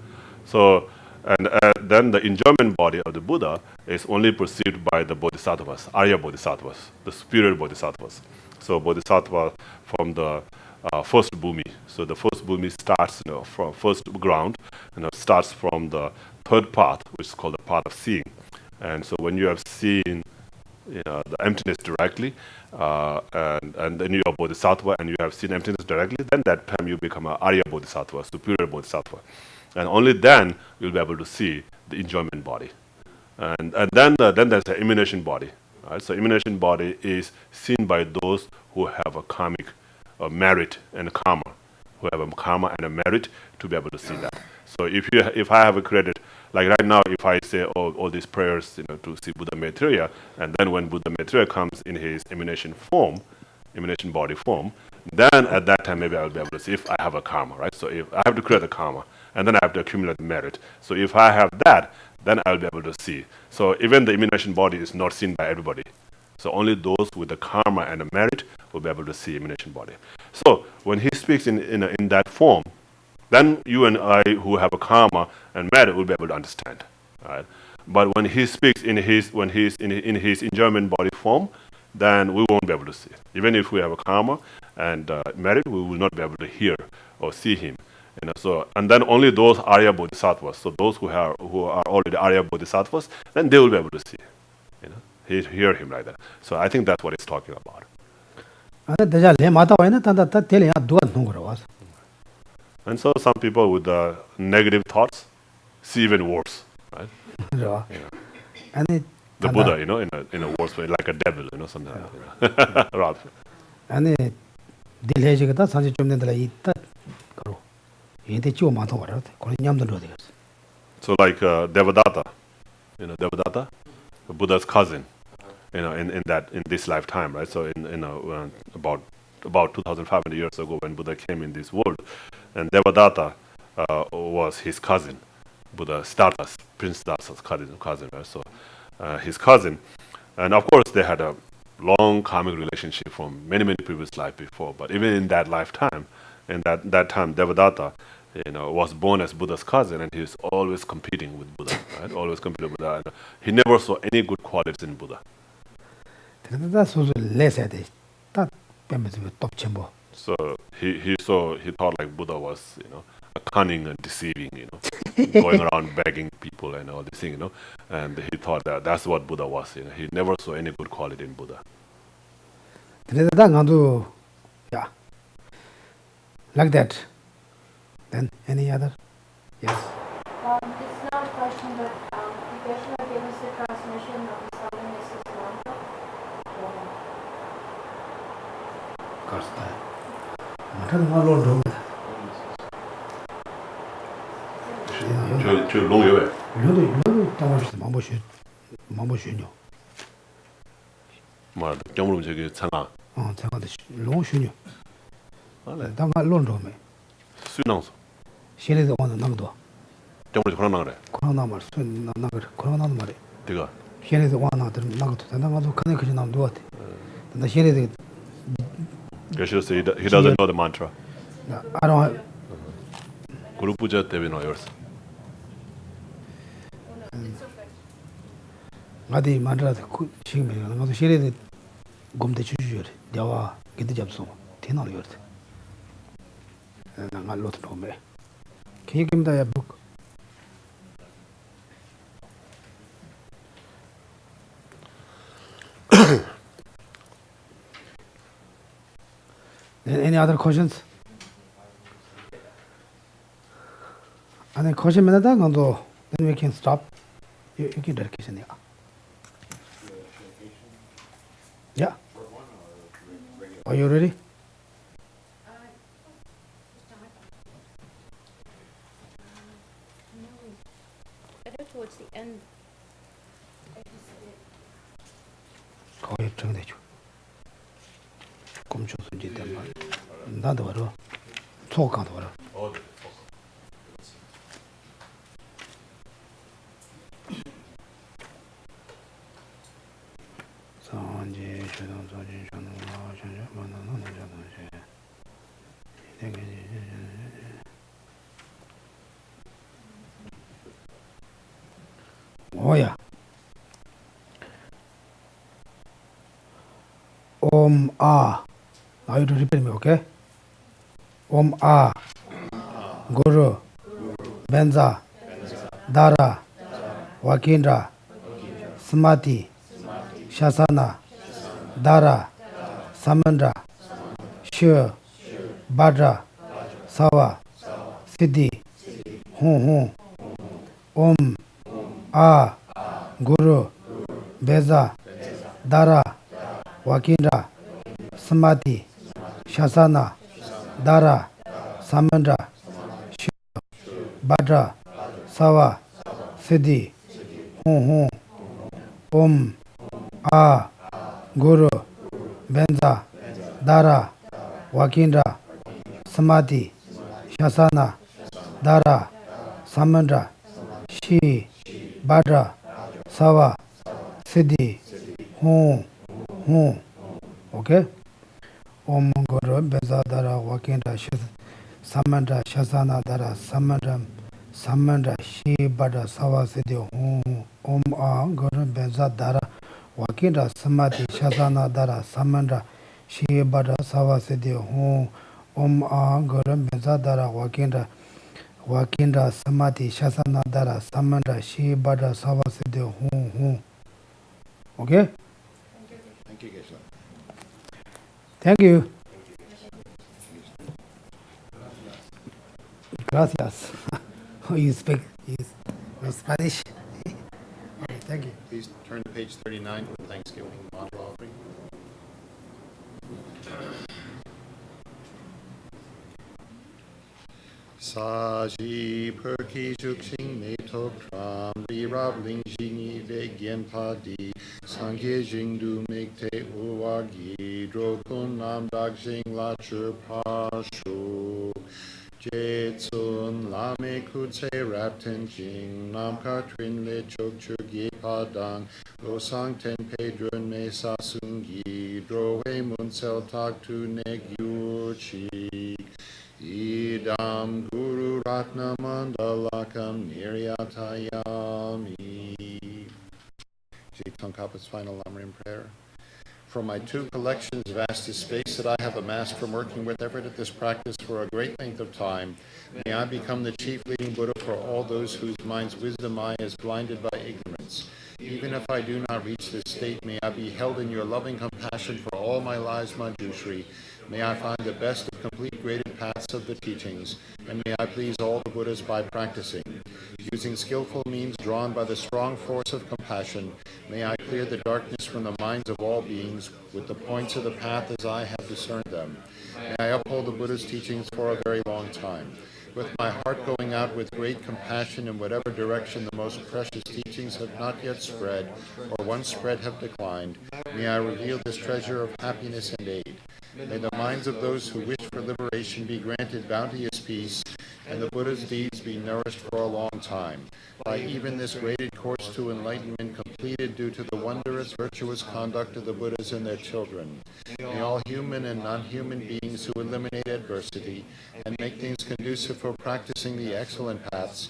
So, and then the enjoyment body of the Buddha is only perceived by the Bodhisattvas, Arya Bodhisattvas, the superior Bodhisattvas. So Bodhisattva from the first bhumi. So the first bhumi starts from first ground, starts from the third path, which is called the path of seeing. And so when you have seen the emptiness directly, and then you are bodhisattva and you have seen emptiness directly, then that time you become an Arya bodhisattva, superior bodhisattva. And only then you'll be able to see the enjoyment body. And then there's the emanation body. Right? So emanation body is seen by those who have a karmic merit and karma, who have a karma and a merit to be able to see that. So if I have a credit, like right now, if I say all these prayers, to see Buddha Maitreya, and then when Buddha Maitreya comes in his emanation body form, then at that time maybe I will be able to see if I have a karma, right? So if I have to create a karma, and then I have to accumulate merit. So if I have that, then I'll be able to see. So even the emanation body is not seen by everybody. So only those with the karma and the merit will be able to see emanation body. So when he speaks in that form, then you and I who have a karma and merit will be able to understand. Right? But when he speaks in his enjoyment body form, then we won't be able to see. Even if we have a karma and merit, we will not be able to hear or see him. So and then only those Arya Bodhisattvas, so those who are already Arya Bodhisattvas, then they will be able to see. Hear him like that. So I think that's what he's talking about. And so some people with negative thoughts see even worse, right? The Buddha, in a worse way, like a devil, something like that. Right. So like Devadatta, Devadatta, the Buddha's cousin, in this lifetime, right? So about 2,500 years ago, when Buddha came in this world, and Devadatta was his cousin, Buddha Siddhartha's, Prince Siddhartha's cousin, right? So his cousin, and of course they had a long karmic relationship from many previous life before. But even in that lifetime, in that time, Devadatta, was born as Buddha's cousin, and he was always competing with Buddha, right? Always competing with Buddha. He never saw any good qualities in Buddha. So he thought like Buddha was, cunning and deceiving, going around begging people and all these things, and he thought that's what Buddha was. He never saw any good quality in Buddha. Yeah, like that. Then any other? Yes. It's not a question, but the Geshe gave us the transmission of the Southern Mrs. mantra. Of course, 저 농협에. 뭐 경무름 저기 창아. 창아도 농슈뉴. 당가 론로메. 수능서. 시내도 오는 남도. 경무름 코로나 그래. 코로나 말 수나 그래. 코로나 말이. 네가. 시내도 와나들 나도 당가도 그네 그지 남도 왔대. 나 시내도 Geshe said he doesn't know the mantra. I don't have. Guru Puja Devi no yours. 나도 만들어 지금 나도 시내도 곰대 주주여. 대화 기대 잡소. 대나로 여. 나가 로트 놈에. Can you give me the book? Any other questions? Any question? Then we can stop. You can dedication. Yeah. Are you ready? Better towards the end. 거의 정되죠. 검초 순지 때문에 나도 알아. 소강도 알아. 선지 주동 선지 주동아 전혀 만나는 전체. 뭐야? Now you repeat me, okay? Guru, Benza, Dara, Wakindra, Smati, Shasana, Dara, Samandra, Shu, Badra, Sawa, Siddhi, Hu, Om, A, Guru, Beza, Dara, Wakindra, Samadhi, Shasana, Dara, Samandra, Shu, Badra, Sawa, Siddhi, Hu, Om, A, Guru, Benza, Dara, Wakindra, Samadhi, Shasana, Dara, Samandra, Shi, Badra, Sawa, Siddhi, Hu. Okay? Om Guru, Benza, Dara, Wakindra, Samandra, Shasana, Dara, Samandra, Shi, Badra, Sawa, Siddhi, Hu. Om A, Guru, Benza, Dara, Wakindra, Samadhi, Shasana, Dara, Samandra, Shi, Badra, Sawa, Siddhi, Hu. Om A, Guru, Benza, Dara, Wakindra, Samadhi, Shasana, Dara, Samandra, Shi, Badra, Sawa, Siddhi, Hu. Okay? Thank you, Geshe. Thank you. Gracias. You speak Spanish? Okay, thank you. Please turn to page 39 for Thanksgiving mantra offering. Saji perki juksing metok tram virabling jingi vegyen padi sangye jingdu mikte uwagi drokun nam dagjing la pashu jetsun lame kutse rapten jing nam katrin le chokchu gi padang lo sang ten pedron me sasungi drohe munsel tak tu neg yuchi Idam Guru Ratna Mandalakam Niryatayami. Tsongkhapa's final lam-rim prayer. From my two collections, vast is space that I have amassed from working with effort at this practice for a great length of time, may I become the chief leading Buddha for all those whose mind's wisdom eye is blinded by ignorance. Even if I do not reach this state, may I be held in your loving compassion for all my lives, Manjushri. May I find the best of complete graded paths of the teachings, and may I please all the Buddhas by practicing. Using skillful means drawn by the strong force of compassion, may I clear the darkness from the minds of all beings with the points of the path as I have discerned them. May I uphold the Buddha's teachings for a very long time. With my heart going out with great compassion in whatever direction the most precious teachings have not yet spread, or once spread have declined, may I reveal this treasure of happiness and aid. May the minds of those who wish for liberation be granted bounteous peace, and the Buddha's deeds be nourished for a long time. By even this graded course to enlightenment completed due to the wondrous virtuous conduct of the Buddhas and their children. May all human and non-human beings who eliminate adversity and make things conducive for practicing the excellent paths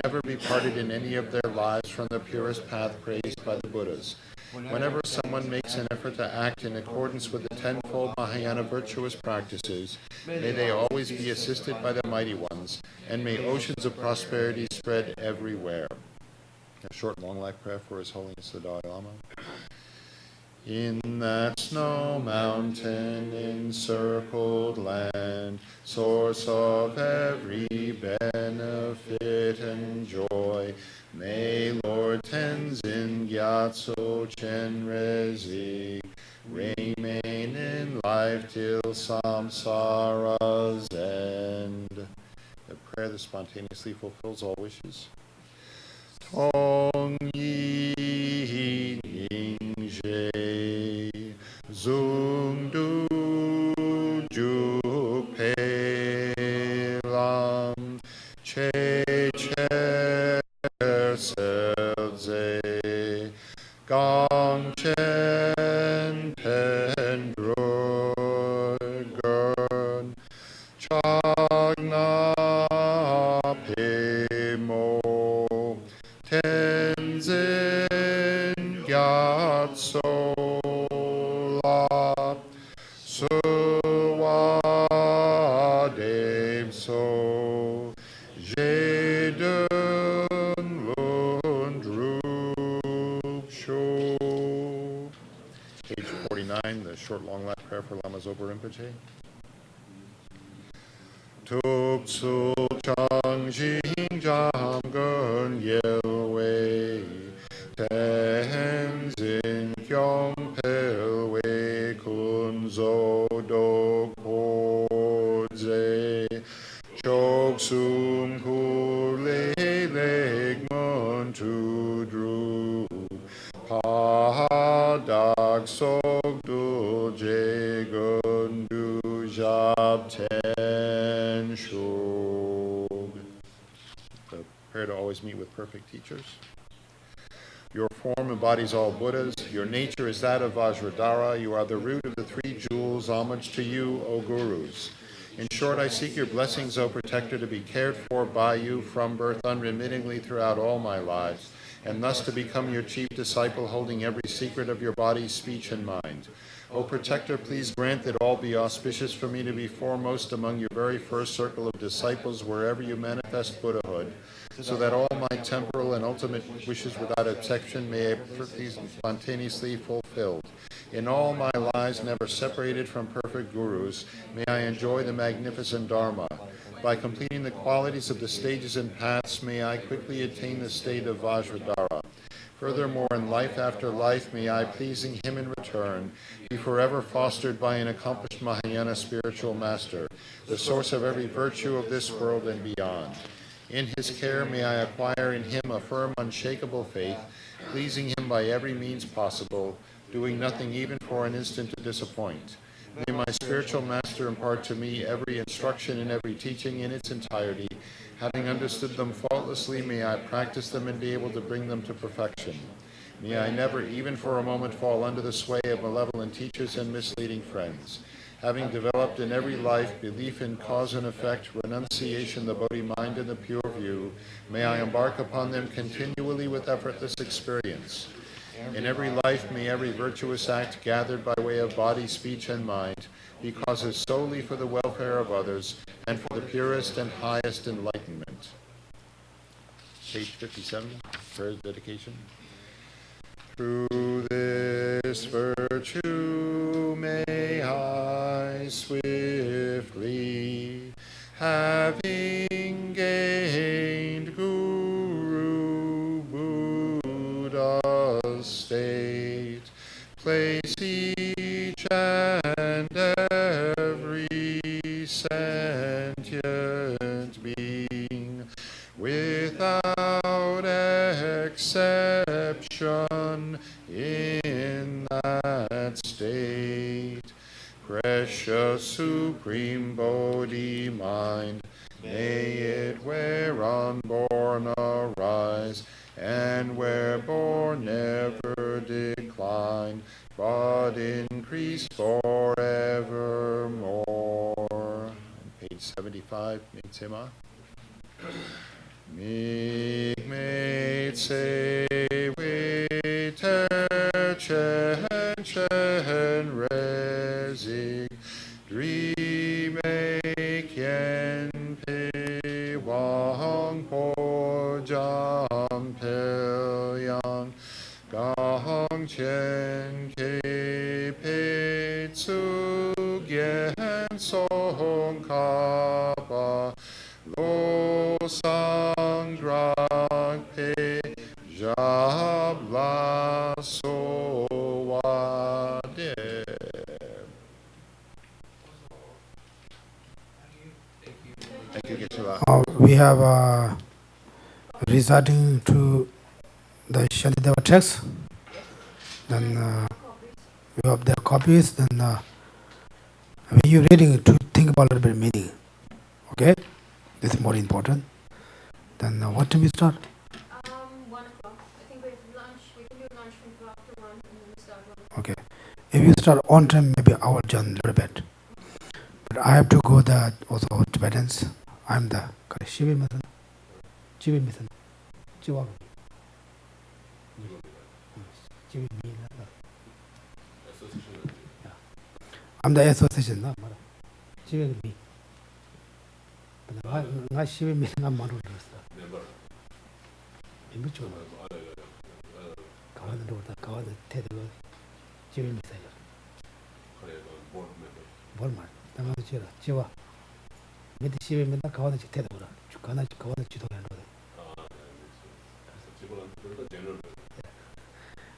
never be parted in any of their lives from the purest path praised by the Buddhas. Whenever someone makes an effort to act in accordance with the tenfold Mahayana virtuous practices, may they always be assisted by the mighty ones, and may oceans of prosperity spread everywhere. A short long life prayer for His Holiness the Dalai Lama. In that snow mountain encircled land, source of every benefit and joy, may Lord Tenzin Gyatso Chen Rezi remain in life till samsara's end. The prayer that spontaneously fulfills all wishes. Tong yi ning-je, zung du ju pe lam, che che sel ze, gang chen pen drur gern, chag na pe mo, Tenzin Gyatso La Suwa Dem So Jedun Lund Rup Sho. short long lap prayer for Lama Zopa Rinpoche. Tuk Tsul Chang Xing Jam Gun Yel Wei Tenzin Kyong Pel Wei Kun Zo Dok Po Ze Chok Sum Ku Le Leg Mun Tu Dru Pa Dak Sok Du Je Gun Du Jab Ten Shug. The prayer to always meet with perfect teachers. Your form embodies all Buddhas. Your nature is that of Vajradhara. You are the root of the three jewels. Homage to you, O Gurus. In short, I seek your blessings, O Protector, to be cared for by you from birth unremittingly throughout all my lives, and thus to become your chief disciple, holding every secret of your body, speech, and mind. O Protector, please grant that all be auspicious for me to be foremost among your very first circle of disciples wherever you manifest Buddhahood, so that all my temporal and ultimate wishes without exception may be spontaneously fulfilled. In all my lives, never separated from perfect gurus, may I enjoy the magnificent Dharma. By completing the qualities of the stages and paths, may I quickly attain the state of Vajradhara. Furthermore, in life after life, may I, pleasing him in return, be forever fostered by an accomplished Mahayana spiritual master, the source of every virtue of this world and beyond. In his care, may I acquire in him a firm, unshakable faith, pleasing him by every means possible, doing nothing even for an instant to disappoint. May my spiritual master impart to me every instruction and every teaching in its entirety. Having understood them faultlessly, may I practice them and be able to bring them to perfection. May I never, even for a moment, fall under the sway of malevolent teachers and misleading friends. Having developed in every life belief in cause and effect, renunciation, the Bodhi mind, and the pure view, may I embark upon them continually with effortless experience. In every life, may every virtuous act gathered by way of body, speech, and mind be causes solely for the welfare of others and for the purest and highest enlightenment. Page 57, prayer dedication. Through this virtue may I swiftly, having gained Guru Buddha's state, place each and every sentient being without exception in that state. Precious supreme Bodhi mind, may it where unborn arise, and where born never decline, but increase forevermore. Page 75, Mitsema. Mig meit se wei ter chen chen rezig dri mei kien pe wang po jam pel yang gang chen ke pe tsu gen Tsongkhapa lo sang drang pe jab la so wa de. Thank you, Geshe. We have reciting to the Shantideva text. Then we have their copies. Then when you're reading, to think about a little bit meaning. Okay, this is more important. Then what time we start? 1 o'clock. I think we have lunch. We can do lunch from after 1 and then we start 1 o'clock. Okay, if you start on time, maybe I will join a little bit. But I have to go there also Tibetans. I'm the Shivi Mithana. Shivi Mithana. Chihuahua. I'm the association, no? Shivi me. But I Shivi Mithana Maru. In which one? Kawada Ted Shivi Mithana. board member. 볼말 당연히 지라 지와 밑에 시에 맨날 가와도 지대다 그래 가나 가와도 지도가 안 돼. General.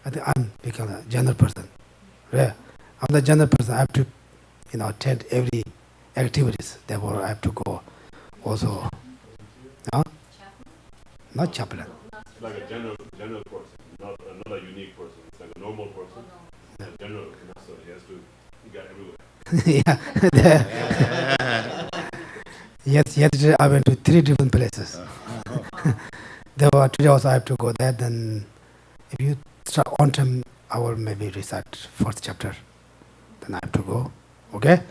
I think I'm become a general person. Right? I'm the general person. I have to, attend every activities. Therefore, I have to go also. No? Not chaplain. It's like a general person, not a unique person. It's like a normal person. A general, so he has to get everywhere. Yeah. Yesterday I went to 3 different places. Therefore, today also I have to go there. Then, if you start on time, I will maybe recite 4th chapter. Then I have to go. Okay?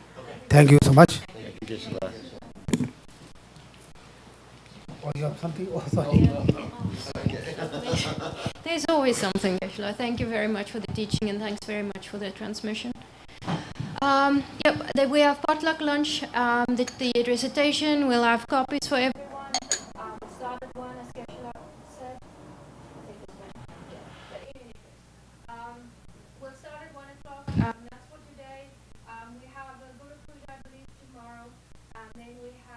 Thank you so much. Oh, you have something? Oh, sorry. There's always something, Geshe. Thank you very much for the teaching and thanks very much for the transmission. We have potluck lunch. The recitation, we'll have copies for everyone. Start at 1, as Geshe said. We'll start at 1 o'clock. That's for today. We have a Kurukulla, I believe, tomorrow. And then we have